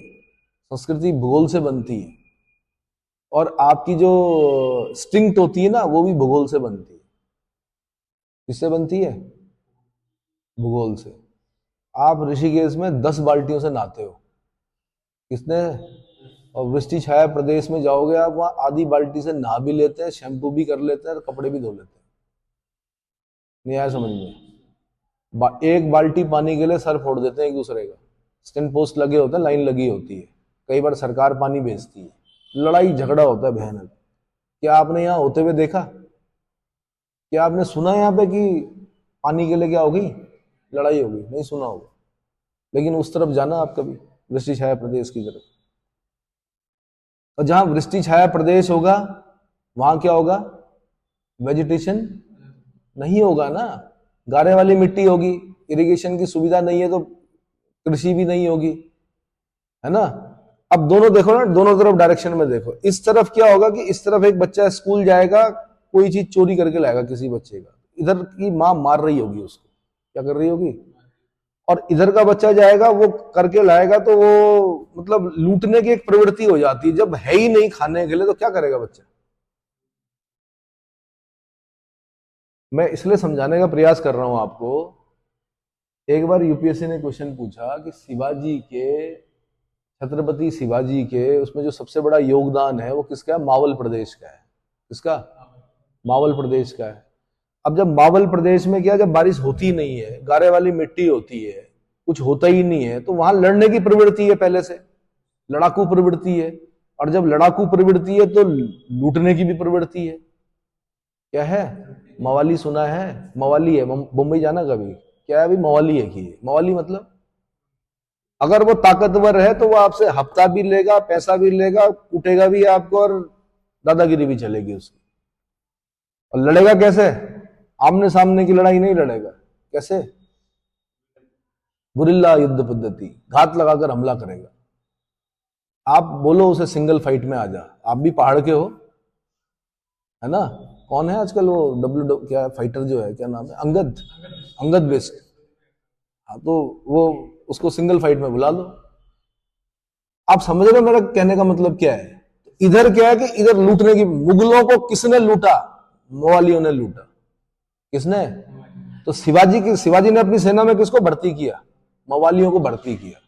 S1: संस्कृति भूगोल से बनती है, और आपकी जो स्ट्रिंग्थ होती है ना, वो भी भूगोल से बनती है। किससे बनती है? भूगोल से। आप ऋषिकेश में 10 बाल्टियों से नहाते हो, किसने? और वृष्टि छाया प्रदेश में जाओगे आप, वहां आधी बाल्टी से नहा भी लेते हैं, शैम्पू भी कर लेते हैं और कपड़े भी धो लेते हैं। नहीं आया समझ में? एक बाल्टी पानी के लिए सर फोड़ देते हैं एक दूसरे का। स्टैंड पोस्ट लगे होते हैं, लाइन लगी होती है, कई बार सरकार पानी भेजती है, लड़ाई झगड़ा होता है भयानक। क्या आपने यहाँ होते हुए देखा? क्या आपने सुना यहाँ पे कि पानी के लिए क्या होगी? लड़ाई होगी? नहीं सुना होगा। लेकिन उस तरफ जाना आप कभी, वृष्टि छाया प्रदेश की तरफ, और जहां वृष्टि छाया प्रदेश होगा वहां क्या होगा? वेजिटेशन नहीं होगा ना, गारे वाली मिट्टी होगी, इरिगेशन की सुविधा नहीं है तो कृषि भी नहीं होगी, है ना। अब दोनों देखो ना, दोनों तरफ डायरेक्शन में देखो। इस तरफ क्या होगा कि इस तरफ एक बच्चा स्कूल जाएगा, कोई चीज चोरी करके लाएगा किसी बच्चे का, इधर की माँ मार रही होगी उसको, क्या कर रही होगी, और इधर का बच्चा जाएगा वो करके लाएगा, तो वो मतलब लूटने की एक प्रवृत्ति हो जाती है। जब है ही नहीं खाने के लिए तो क्या करेगा बच्चा। मैं इसलिए समझाने का प्रयास कर रहा हूं आपको। एक बार यूपीएससी ने क्वेश्चन पूछा कि शिवाजी के, छत्रपति शिवाजी के, उसमें जो सबसे बड़ा योगदान है वो किसका है? मावल प्रदेश का है। किसका? मावल प्रदेश का है। अब जब मावल प्रदेश में क्या, जब बारिश होती नहीं है, गारे वाली मिट्टी होती है, कुछ होता ही नहीं है, तो वहां लड़ने की प्रवृत्ति है, पहले से लड़ाकू प्रवृत्ति है, और जब लड़ाकू प्रवृत्ति है तो लूटने की भी प्रवृत्ति है। क्या है? मवाली सुना है? मवाली है, मुंबई जाना कभी? क्या है अभी? मवाली है कि मवाली मतलब अगर वो ताकतवर है तो वो आपसे हफ्ता भी लेगा, पैसा भी लेगा, कूटेगा भी आपको, और दादागिरी भी चलेगी उसकी। और लड़ेगा कैसे? आमने सामने की लड़ाई नहीं लड़ेगा। कैसे? गुरिल्ला युद्ध पद्धति, घात लगाकर हमला करेगा। आप बोलो उसे सिंगल फाइट में आ जा, आप भी पहाड़ के हो, है ना। कौन है आजकल वो क्या फाइटर जो है, क्या नाम है, अंगद बेस्ट। हाँ, तो वो उसको सिंगल फाइट में बुला लो। आप समझ रहे हो मेरा कहने का मतलब क्या है। इधर क्या है कि इधर लूटने की, मुगलों को किसने लूटा, मवालियों ने लूटा। किसने? तो शिवाजी ने अपनी सेना में किसको भर्ती किया, मवालियों को भर्ती किया।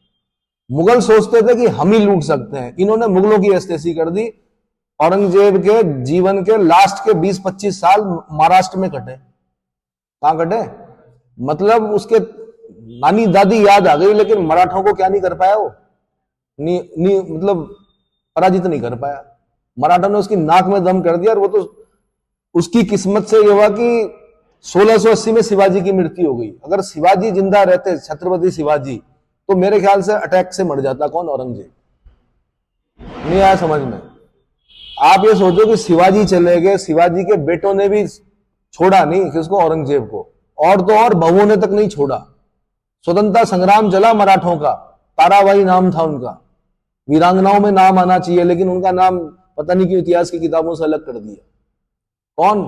S1: मुगल सोचते थे कि हम ही लूट सकते हैं, इन्होंने मुगलों की ऐसी कर दी। औरंगजेब के जीवन के लास्ट के 20-25 साल महाराष्ट्र में कटे। कहां कटे? मतलब उसके नानी दादी याद आ गई, लेकिन मराठों को क्या नहीं कर पाया वो, मतलब पराजित नहीं कर पाया। मराठा ने उसकी नाक में दम कर दिया। और वो तो उसकी किस्मत से ये हुआ कि 1680 में शिवाजी की मृत्यु हो गई। अगर शिवाजी जिंदा रहते, छत्रपति शिवाजी, तो मेरे ख्याल से अटैक से मर जाता। कौन? औरंगजेब। नहीं आया समझ में? आप ये सोचो कि शिवाजी चले गए, शिवाजी के बेटों ने भी छोड़ा नहीं किसको, औरंगजेब को। और तो और बहुओं ने तक नहीं छोड़ा। स्वतंत्रता संग्राम चला मराठों का, ताराबाई नाम था उनका। वीरांगनाओं में नाम आना चाहिए, लेकिन उनका नाम पता नहीं क्यों इतिहास की किताबों से अलग कर दिया। कौन?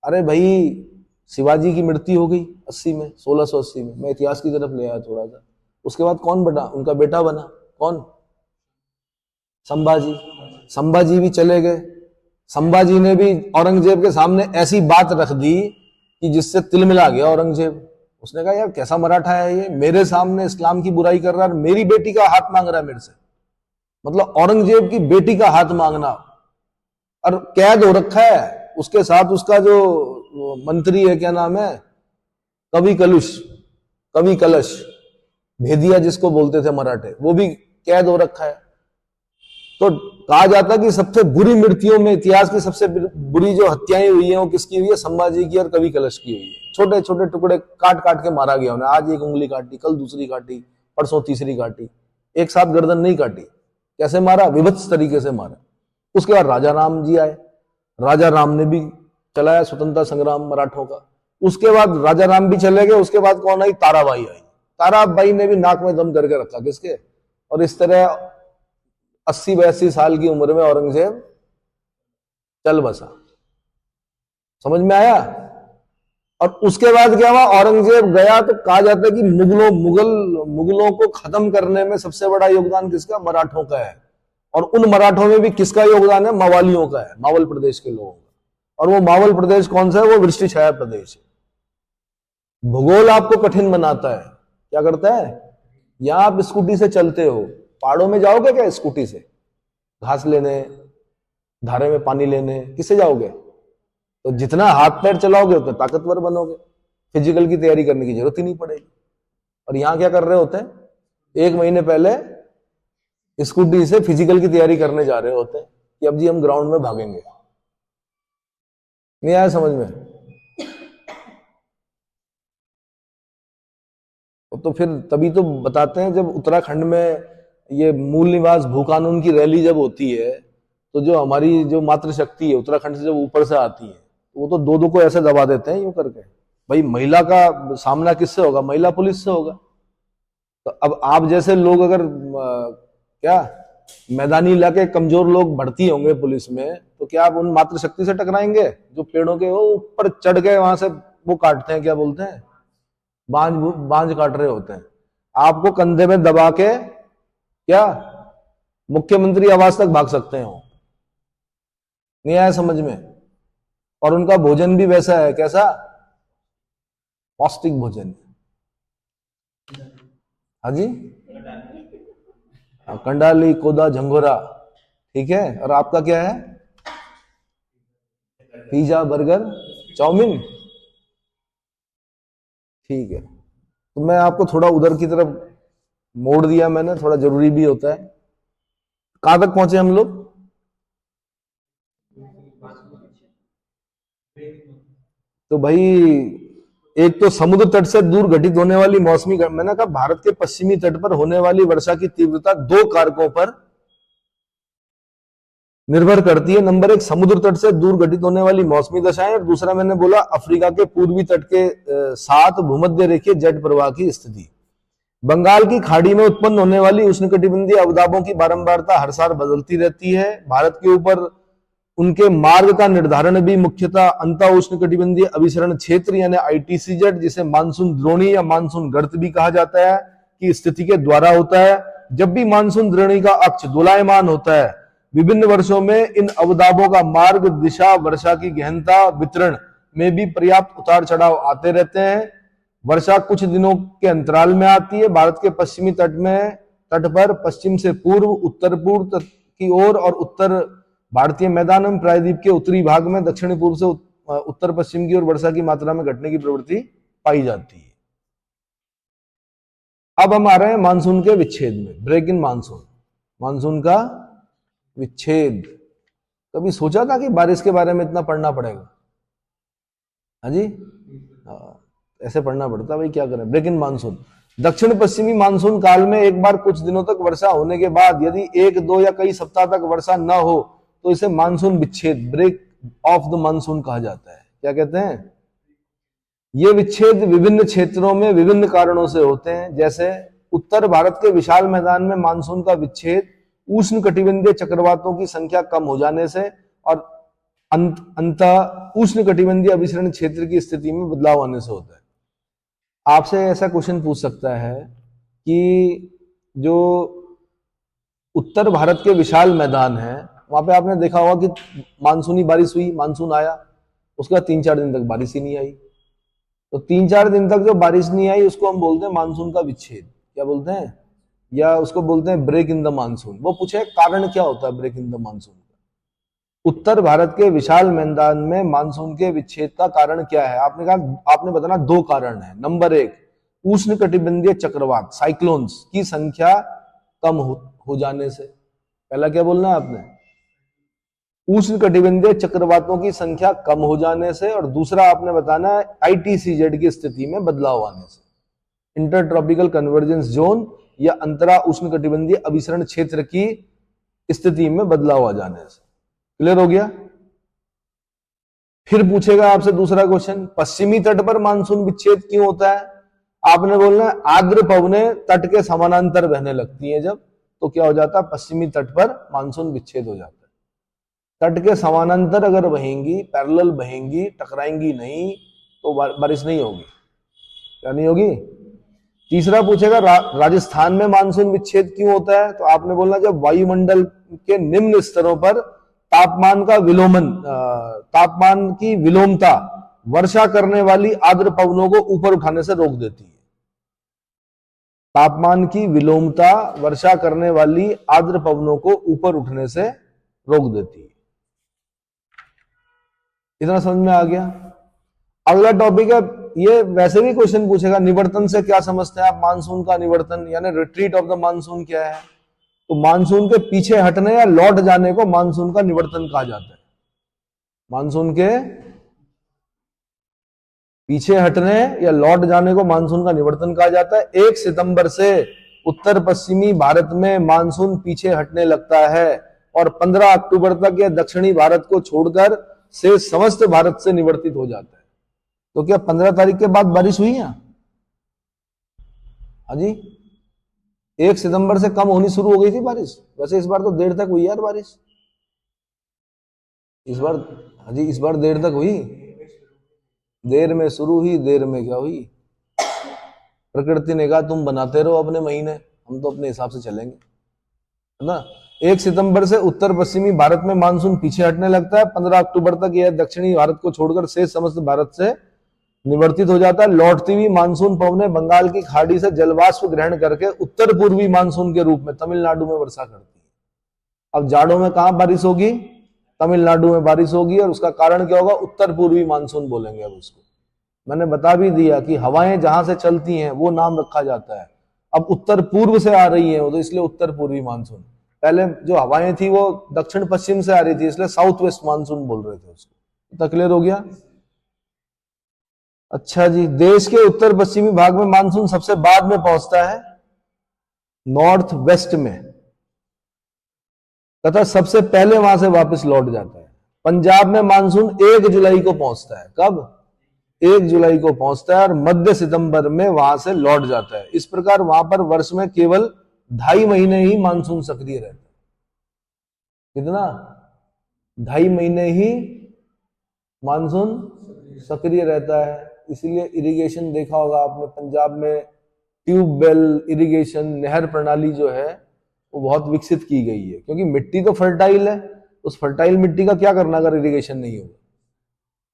S1: अरे भाई, शिवाजी की मृत्यु हो गई 80 में, 1680 में। मैं इतिहास की तरफ ले आया थोड़ा सा। उसके बाद कौन बना? उनका बेटा बना। कौन? संभाजी। संभाजी भी चले गए। संभाजी ने भी औरंगजेब के सामने ऐसी बात रख दी कि जिससे तिलमिला गया औरंगजेब। उसने कहा यार कैसा मराठा है ये, मेरे सामने इस्लाम की बुराई कर रहा है, मेरी बेटी का हाथ मांग रहा है मेरे से। मतलब औरंगजेब की बेटी का हाथ मांगना, और कैद हो रखा है। उसके साथ उसका जो मंत्री है, क्या नाम है, कवि कलश भेदिया जिसको बोलते थे मराठे, वो भी कैद हो रखा है। तो कहा जाता कि सबसे बुरी मृत्युओं में, इतिहास की सबसे बुरी जो हत्याएं हुई हैं वो किसकी हुई है? संभाजी की और कवि कलश की हुई है। छोटे छोटे टुकड़े काट काट के मारा गया उन्हें। आज एक उंगली काटी, कल दूसरी काटी, परसों तीसरी काटी, एक साथ गर्दन नहीं काटी। कैसे मारा? विभत्स तरीके से मारा। उसके बाद राजा राम जी आए। राजा राम ने भी चलाया स्वतंत्रता संग्राम मराठों का। उसके बाद राजा राम भी चले गए। उसके बाद कौन आई? ताराबाई आई। ताराबाई ने भी नाक में दम करके रखा किसके। और इस तरह 80-82 साल की उम्र में औरंगजेब चल बसा। समझ में आया? और उसके बाद क्या हुआ? औरंगजेब गया तो कहा जाता है कि मुगलों को खत्म करने में सबसे बड़ा योगदान किसका? मराठों का है। और उन मराठों में भी किसका योगदान है? मवालियों का है, मावल प्रदेश के लोगों का। और वो मावल प्रदेश कौन सा है? वो वृष्टि छाया प्रदेश है। भूगोल आपको कठिन बनाता है। क्या करता है? यहां आप स्कूटी से चलते हो, पहाड़ों में जाओगे क्या स्कूटी से? घास लेने, धारे में पानी लेने, किससे जाओगे? तो जितना हाथ पैर चलाओगे उतना ताकतवर बनोगे, फिजिकल की तैयारी करने की जरूरत ही नहीं पड़ेगी। और यहां क्या कर रहे होते हैं? 1 महीने पहले स्कूटी से फिजिकल की तैयारी करने जा रहे होते हैं कि अब जी हम ग्राउंड में भागेंगे। नहीं आया समझ में? तो फिर तभी तो बताते हैं, जब उत्तराखंड में ये मूल निवास भू कानून की रैली जब होती है, तो जो हमारी जो मातृशक्ति है उत्तराखंड से जब ऊपर से आती है, वो तो दो को ऐसे दबा देते हैं यूं करके। भाई महिला का सामना किससे होगा? महिला पुलिस से होगा। तो अब आप जैसे लोग अगर क्या मैदानी इलाके कमजोर लोग भर्ती होंगे पुलिस में, तो क्या आप उन मातृशक्ति से टकराएंगे जो पेड़ों के वो ऊपर चढ़ के वहां से वो काटते हैं, क्या बोलते हैं, बांझ काट रहे होते हैं। आपको कंधे में दबा के क्या मुख्यमंत्री आवास तक भाग सकते हो। नहीं आया समझ में? और उनका भोजन भी वैसा है, कैसा? पौष्टिक भोजन। हाँ जी, कंडाली, कोदा, झंगोरा, ठीक है। और आपका क्या है? पिज्जा, बर्गर, चाउमीन, ठीक है। तो मैं आपको थोड़ा उधर की तरफ मोड़ दिया मैंने, थोड़ा जरूरी भी होता है। कहां तक पहुंचे हम लोग? तो भाई एक तो समुद्र तट से दूर घटित होने वाली मौसमी, मैंने कहा भारत के पश्चिमी तट पर होने वाली वर्षा की तीव्रता 2 कारकों पर निर्भर करती है। नंबर 1 समुद्र तट से दूर घटित होने वाली मौसमी दशाएं, और दूसरा मैंने बोला अफ्रीका के पूर्वी तट के साथ भूमध्य रेखीय जेट प्रवाह की स्थिति। बंगाल की खाड़ी में उत्पन्न होने वाली उष्णकटिबंधीय अवदाबों की बारंबारता हर साल बदलती रहती है। भारत के ऊपर उनके मार्ग का निर्धारण भी मुख्यतः अंतः उष्णकटिबंधीय अभिसरण क्षेत्र यानी ITCZ, जिसे मानसून द्रोणी या मानसून गर्त भी कहा जाता है, की स्थिति के द्वारा होता है। जब भी मानसून द्रोणी का अक्ष दोलायमान होता है, विभिन्न वर्षों में इन अवदाबों का मार्ग, दिशा, वर्षा की गहनता, वितरण में भी पर्याप्त उतार चढ़ाव आते रहते हैं। वर्षा कुछ दिनों के अंतराल में आती है। भारत के पश्चिमी तट पर पश्चिम से पूर्व, उत्तर पूर्व की ओर और उत्तर भारतीय मैदान में प्रायद्वीप के उत्तरी भाग में दक्षिणी पूर्व से उत्तर पश्चिम की ओर वर्षा की मात्रा में घटने की प्रवृत्ति पाई जाती है। अब हम आ रहे हैं मानसून के विच्छेद में, ब्रेक इन मानसून, मानसून का विच्छेद। कभी सोचा था कि बारिश के बारे में इतना पढ़ना पड़ेगा? हाँ जी, ऐसे पढ़ना पड़ता, भाई क्या करें। ब्रेक इन मानसून, दक्षिण पश्चिमी मानसून काल में एक बार कुछ दिनों तक वर्षा होने के बाद यदि 1, 2 या कई सप्ताह तक वर्षा न हो तो इसे मानसून विच्छेद, ब्रेक ऑफ द मानसून कहा जाता है। क्या कहते हैं? ये विच्छेद विभिन्न क्षेत्रों में विभिन्न कारणों से होते हैं। जैसे उत्तर भारत के विशाल मैदान में मानसून का विच्छेद उष्ण कटिबंधीय चक्रवातों की संख्या कम हो जाने से और अंतः उष्ण कटिबंधीय अभिसरण क्षेत्र की स्थिति में बदलाव आने से होता है। आपसे ऐसा क्वेश्चन पूछ सकता है कि जो उत्तर भारत के विशाल मैदान है, वहां पे आपने देखा होगा कि मानसूनी बारिश हुई, मानसून आया, उसका 3-4 दिन तक बारिश ही नहीं आई। तो 3-4 दिन तक जो बारिश नहीं आई उसको हम बोलते हैं मानसून का विच्छेद। क्या बोलते हैं? या उसको बोलते हैं ब्रेक इन द मानसून। वो पूछे कारण क्या होता है ब्रेक इन द मानसून का? उत्तर भारत के विशाल मैदान में मानसून के विच्छेद का कारण क्या है? आपने बताना 2 कारण है। नंबर 1, उष्ण कटिबंधीय चक्रवात, साइक्लोन्स की संख्या कम हो जाने से। पहला क्या बोलना है आपने? उष्ण कटिबंधीय चक्रवातों की संख्या कम हो जाने से। और दूसरा आपने बताना है ITCZ की स्थिति में बदलाव आने से, इंटर कन्वर्जेंस जोन या अंतरा उष्ण कटिबंधीय अभिसरण क्षेत्र की स्थिति में बदलाव आ जाने से। क्लियर हो गया? फिर पूछेगा आपसे दूसरा क्वेश्चन, पश्चिमी तट पर मानसून विच्छेद क्यों होता है? आपने बोलना है आर्द्र पवनें तट के समानांतर बहने लगती हैं जब, तो क्या हो जाता है? पश्चिमी तट पर मानसून विच्छेद हो जाता है। तट के समानांतर अगर बहेंगी, पैरेलल बहेंगी, टकराएंगी नहीं, तो बारिश नहीं होगी। क्या नहीं होगी? तीसरा पूछेगा राजस्थान में मानसून विच्छेद क्यों होता है? तो आपने बोलना जब वायुमंडल के निम्न स्तरों पर तापमान की विलोमता वर्षा करने वाली आर्द्र पवनों को ऊपर उठाने से रोक देती है। तापमान की विलोमता वर्षा करने वाली आर्द्र पवनों को ऊपर उठने से रोक देती है। इतना समझ में आ गया? अगला टॉपिक है, ये वैसे भी क्वेश्चन पूछेगा, निवर्तन से क्या समझते हैं आप? मानसून का निवर्तन यानी रिट्रीट ऑफ द मानसून क्या है? तो मानसून के पीछे हटने या लौट जाने को मानसून का निवर्तन कहा जाता है। मानसून के पीछे हटने या लौट जाने को मानसून का निवर्तन कहा जाता है। 1 सितंबर से उत्तर पश्चिमी भारत में मानसून पीछे हटने लगता है और 15 अक्टूबर तक यह दक्षिणी भारत को छोड़कर से समस्त भारत से निवर्तित हो जाता है। तो क्या 15 तारीख के बाद बारिश हुई है? हाँ जी, 1 सितंबर से कम होनी शुरू हो गई थी बारिश। वैसे इस बार तो देर तक हुई यार बारिश, इस बार। हाँ जी, इस बार देर तक हुई, देर में शुरू हुई, देर में क्या हुई? प्रकृति ने कहा तुम बनाते रहो अपने महीने, हम तो अपने हिसाब से चलेंगे, है ना। 1 सितंबर से उत्तर पश्चिमी भारत में मानसून पीछे हटने लगता है। 15 अक्टूबर तक यह दक्षिणी भारत को छोड़कर शेष समस्त भारत से निवर्तित हो जाता है। लौटती हुई मानसून पवनें बंगाल की खाड़ी से जलवाष्प ग्रहण करके उत्तर पूर्वी मानसून के रूप में तमिलनाडु में वर्षा करती है। अब जाड़ों में कहां बारिश होगी? तमिलनाडु में बारिश होगी। और उसका कारण क्या होगा? उत्तर पूर्वी मानसून बोलेंगे अब उसको। मैंने बता भी दिया कि हवाएं जहां से चलती हैं वो नाम रखा जाता है। अब उत्तर पूर्व से आ रही है तो इसलिए उत्तर पूर्वी मानसून। पहले जो हवाएं थी वो दक्षिण पश्चिम से आ रही थी, इसलिए साउथ वेस्ट मानसून बोल रहे थे उसको। तो क्लियर हो गया? अच्छा जी, देश के उत्तर पश्चिमी भाग में मानसून सबसे बाद में पहुंचता है, नॉर्थ वेस्ट में, तथा सबसे पहले वहां से वापस लौट जाता है। पंजाब में मानसून 1 जुलाई को पहुंचता है। कब? 1 जुलाई को पहुंचता है और मध्य सितंबर में वहां से लौट जाता है। इस प्रकार वहां पर वर्ष में केवल 2.5 महीने ही मानसून सक्रिय रहता है। कितना? 2.5 महीने ही मानसून सक्रिय रहता है। इसीलिए इरिगेशन देखा होगा आपने, पंजाब में ट्यूबवेल इरिगेशन, नहर प्रणाली जो है वो बहुत विकसित की गई है, क्योंकि मिट्टी तो फर्टाइल है। उस फर्टाइल मिट्टी का क्या करना अगर इरिगेशन नहीं होगा,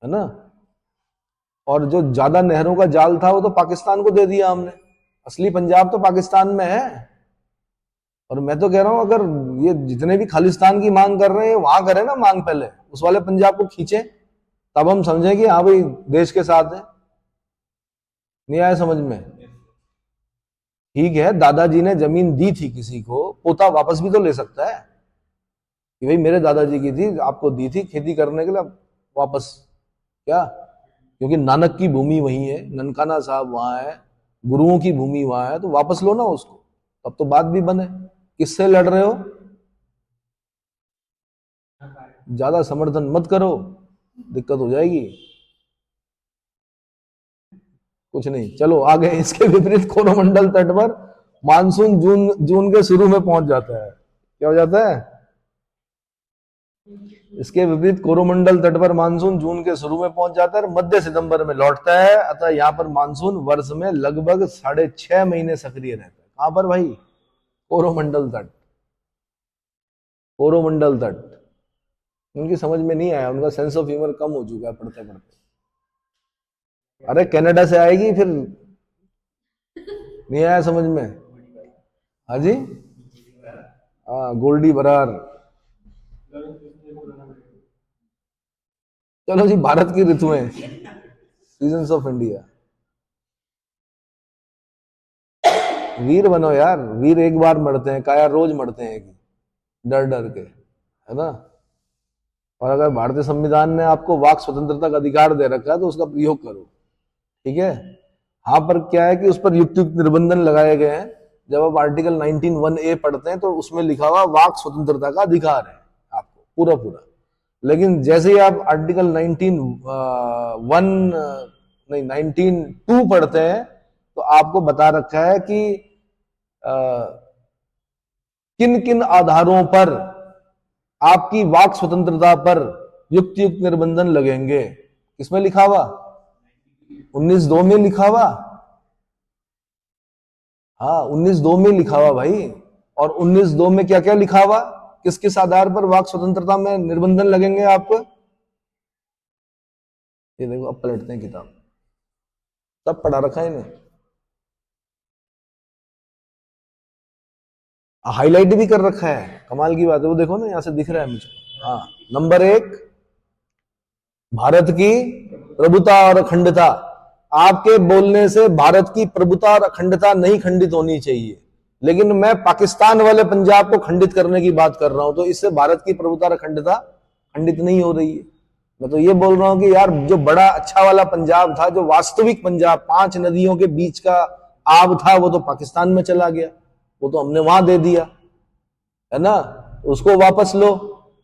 S1: है ना। और जो ज्यादा नहरों का जाल था वो तो पाकिस्तान को दे दिया हमने। असली पंजाब तो पाकिस्तान में है। और मैं तो कह रहा हूं अगर ये जितने भी खालिस्तान की मांग कर रहे हैं वहां करें ना मांग, पहले उस वाले पंजाब को खींचे, तब हम समझें कि हाँ भाई देश के साथ है। नहीं आया समझ में? ठीक है, दादाजी ने जमीन दी थी किसी को, पोता वापस भी तो ले सकता है कि भाई मेरे दादाजी की थी, आपको दी थी खेती करने के लिए, वापस क्या? क्योंकि नानक की भूमि वही है, ननकाना साहब वहां है, गुरुओं की भूमि वहां है, तो वापस लो ना उसको, तब तो बात भी बने। किससे लड़ रहे हो? ज्यादा समर्थन मत करो, दिक्कत हो जाएगी। कुछ नहीं, चलो आगे। इसके विपरीत कोरोमंडल तट पर मानसून जून के शुरू में पहुंच जाता है। क्या हो जाता है? इसके विपरीत कोरोमंडल तट पर मानसून जून के शुरू में पहुंच जाता है और मध्य सितंबर में लौटता है। अतः यहां पर मानसून वर्ष में लगभग 6.5 महीने सक्रिय रहता है। कहां पर भाई? कोरोमंडल तट। कोरोमंडल तट। उनकी समझ में नहीं आया, उनका सेंस ऑफ ह्यूमर कम हो चुका है पढ़ते पढ़ते। अरे कनाडा से आएगी फिर। नहीं आया समझ में? हाँ जी, हाँ गोल्डी बरार। चलो जी, भारत की ऋतुएं, सीजन्स ऑफ इंडिया। वीर बनो यार, वीर एक बार मरते हैं, काया रोज मरते हैं डर डर के, है ना। और अगर भारतीय संविधान ने आपको वाक स्वतंत्रता का अधिकार दे रखा है तो उसका प्रयोग करो, ठीक है। हाँ, पर क्या है कि उस पर युक्त युक्त निर्बंधन लगाए गए हैं। जब आप आर्टिकल 19(1)(a) पढ़ते हैं तो उसमें लिखा हुआ वाक स्वतंत्रता का अधिकार है आपको पूरा पूरा। लेकिन जैसे ही आप आर्टिकल 19(2) पढ़ते हैं तो आपको बता रखा है कि किन किन आधारों पर आपकी वाक स्वतंत्रता पर युक्त युक्त निर्बंधन लगेंगे। किसमें लिखा हुआ? 19(2) में लिखा हुआ। हाँ, 19(2) में लिखा हुआ भाई। और 19(2) में क्या क्या लिखा हुआ? किस किस आधार पर वाक स्वतंत्रता में निर्बंधन लगेंगे आपको? ये देखो, अब पलटते हैं किताब, सब पढ़ा रखा है इन्हें, हाईलाइट भी कर रखा है। कमाल की बात है, वो देखो ना, यहां से दिख रहा है मुझे। हाँ, नंबर 1, भारत की प्रभुता और अखंडता। आपके बोलने से भारत की प्रभुता और अखंडता नहीं खंडित होनी चाहिए, लेकिन मैं पाकिस्तान वाले पंजाब को खंडित करने की बात कर रहा हूं, तो इससे भारत की प्रभुता और अखंडता खंडित नहीं हो रही है। मैं तो ये बोल रहा हूं कि यार, जो बड़ा अच्छा वाला पंजाब था, जो वास्तविक पंजाब, 5 नदियों के बीच का आब था, वो तो पाकिस्तान में चला गया, वो तो हमने वहां दे दिया, है ना। उसको वापस लो।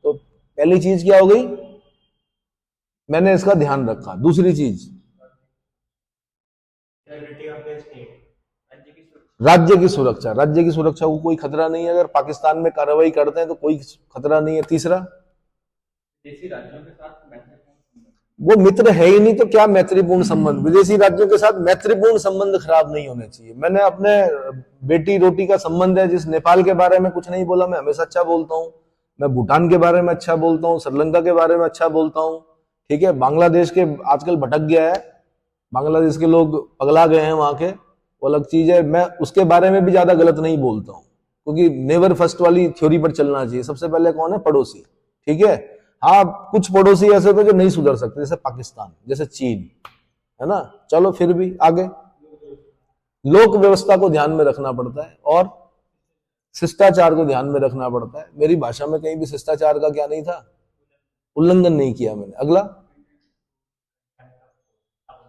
S1: तो पहली चीज क्या हो गई? मैंने इसका ध्यान रखा। दूसरी चीज, राज्य की सुरक्षा। राज्य की सुरक्षा को कोई खतरा नहीं है, अगर पाकिस्तान में कार्रवाई करते हैं तो कोई खतरा नहीं है। तीसरा, विदेशी राज्यों के साथ वो मित्र है ही नहीं, तो क्या मैत्रीपूर्ण संबंध? विदेशी राज्यों के साथ मैत्रीपूर्ण संबंध खराब नहीं होने चाहिए। मैंने अपने बेटी रोटी का संबंध है, जिस नेपाल के बारे में कुछ नहीं बोला, मैं हमेशा अच्छा बोलता हूँ। मैं भूटान के बारे में अच्छा बोलता हूँ, श्रीलंका के बारे में अच्छा बोलता हूँ, ठीक है। बांग्लादेश के आजकल भटक गया है, बांग्लादेश के लोग पगला गए हैं वहां के, वो अलग चीज है। मैं उसके बारे में भी ज्यादा गलत नहीं बोलता हूँ, क्योंकि नेवर फर्स्ट वाली थ्योरी पर चलना चाहिए। सबसे पहले कौन है? पड़ोसी, ठीक है। हाँ, कुछ पड़ोसी ऐसे थे जो नहीं सुधर सकते, जैसे पाकिस्तान, जैसे चीन, है ना। चलो फिर भी आगे, लोक व्यवस्था को ध्यान में रखना पड़ता है और शिष्टाचार को ध्यान में रखना पड़ता है। मेरी भाषा में कहीं भी शिष्टाचार का क्या नहीं था, उल्लंघन नहीं किया मैंने। अगला,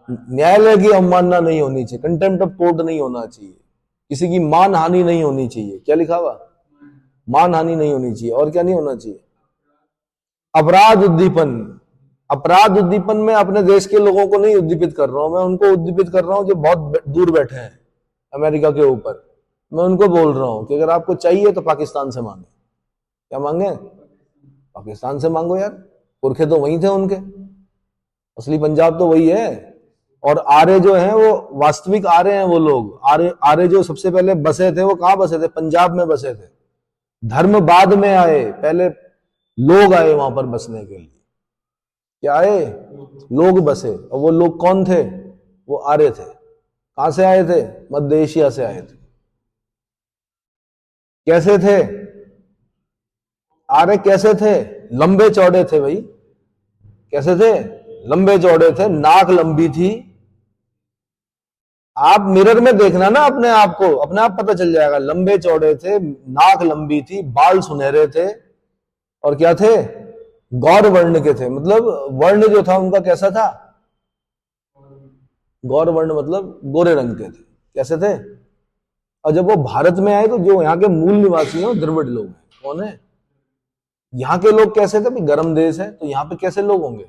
S1: न्यायालय की अवमानना नहीं होनी चाहिए, कंटेम्प्ट ऑफ कोर्ट नहीं होना चाहिए, किसी की मान हानि नहीं होनी चाहिए। क्या लिखा हुआ? मान हानि नहीं होनी चाहिए। और क्या नहीं होना चाहिए? अपराध उद्दीपन, अपराध उद्दीपन में अपने देश के लोगों को नहीं उद्दीपित कर रहा हूं, मैं उनको उद्दीपित कर रहा हूं जो बहुत दूर बैठे हैं अमेरिका के ऊपर। मैं उनको बोल रहा हूं कि अगर आपको चाहिए तो पाकिस्तान से मांगे। क्या मांगे? पाकिस्तान से मांगो यार, पुरखे तो वही थे उनके, असली पंजाब तो वही है। और आर्य जो हैं वो वास्तविक आर्य हैं, वो लोग आर्य जो सबसे पहले बसे थे वो कहां बसे थे? पंजाब में बसे थे। धर्म बाद में आए, पहले लोग आए वहां पर बसने के लिए। क्या आए? लोग बसे। और वो लोग कौन थे? वो आर्य थे। कहां से आए थे? मध्य एशिया से आए थे। कैसे थे आर्य? कैसे थे? लंबे चौड़े थे भाई। कैसे थे? लंबे चौड़े थे, नाक लंबी थी। आप मिरर में देखना ना अपने आप को, अपने आप पता चल जाएगा। लंबे चौड़े थे, नाक लंबी थी, बाल सुनहरे थे, और क्या थे? गौर वर्ण के थे। मतलब वर्ण जो था उनका कैसा था? गौर वर्ण मतलब गोरे रंग के थे। कैसे थे? और जब वो भारत में आए तो जो यहाँ के मूल निवासी हैं वो द्रविड़ लोग हैं। कौन है? यहाँ के लोग कैसे थे? गर्म देश है तो यहाँ पे कैसे लोग होंगे?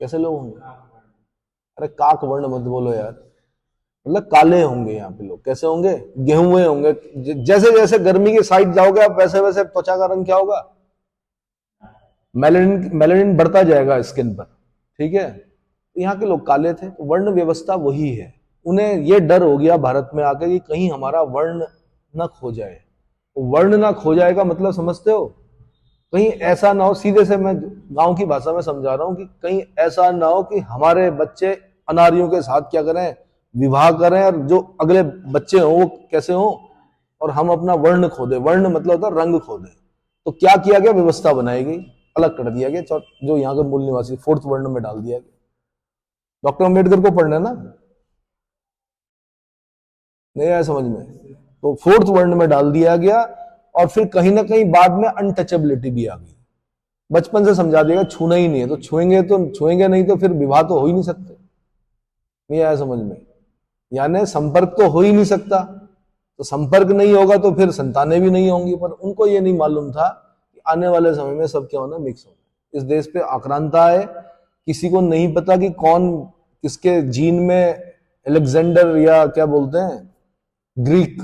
S1: कैसे लोग होंगे? अरे काक वर्ण मत बोलो यार, मतलब काले होंगे यहाँ पे लोग। कैसे होंगे? गेहूं होंगे। जैसे जैसे गर्मी की साइड जाओगे आप वैसे वैसे त्वचा का रंग क्या होगा? मेलेनिन बढ़ता जाएगा स्किन पर। ठीक है, यहाँ के लोग काले थे। तो वर्ण व्यवस्था वही है। उन्हें ये डर हो गया भारत में आकर कि कहीं हमारा वर्ण न खो जाए। वर्ण ना खो जाएगा मतलब समझते हो? कहीं ऐसा ना हो, सीधे से मैं गांव की भाषा में समझा रहा हूं, कि कहीं ऐसा ना हो कि हमारे बच्चे अनारियों के साथ क्या करें? विवाह करें, और जो अगले बच्चे हों वो कैसे हों, और हम अपना वर्ण खो दे। वर्ण मतलब होता रंग खो दे। तो क्या किया गया? व्यवस्था बनाई गई, अलग कर दिया गया जो यहाँ के मूल निवासी, फोर्थ वर्ण में डाल दिया गया। डॉक्टर अम्बेडकर को पढ़ना ना, नहीं आया समझ में? तो फोर्थ वर्ण में डाल दिया गया। और फिर कहीं ना कहीं बाद में अनटचेबिलिटी भी आ गई। बचपन से समझा दिया छूना ही नहीं है, तो छुएंगे नहीं तो फिर विवाह तो हो ही नहीं सकते। नहीं आया समझ में? यानी संपर्क तो हो ही नहीं सकता, तो संपर्क नहीं होगा तो फिर संतानें भी नहीं होंगी। पर उनको ये नहीं मालूम था कि आने वाले समय में सब क्या होना? मिक्स होना। इस देश पे आक्रांता है, किसी को नहीं पता कि कौन किसके जीन में अलेक्जेंडर या क्या बोलते हैं ग्रीक,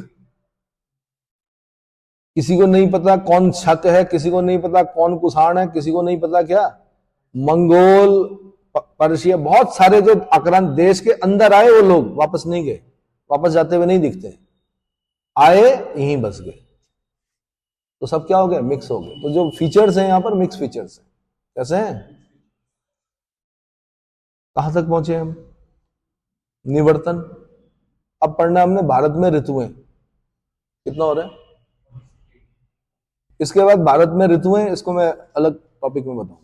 S1: किसी को नहीं पता कौन शक है, किसी को नहीं पता कौन कुषाण है, किसी को नहीं पता क्या मंगोल, पर्शिया। बहुत सारे जो आक्रांत देश के अंदर आए वो लोग वापस नहीं गए, वापस जाते हुए नहीं दिखते। आए यहीं बस गए, तो सब क्या हो गया? मिक्स हो गए। तो जो फीचर्स हैं यहाँ पर मिक्स फीचर्स हैं। कैसे हैं? कहां तक पहुंचे हम? निवर्तन। अब पढ़ना हमने भारत में ऋतुएं। कितना हो रहा है? इसके बाद भारत में ऋतुएं, इसको मैं अलग टॉपिक में बताऊं।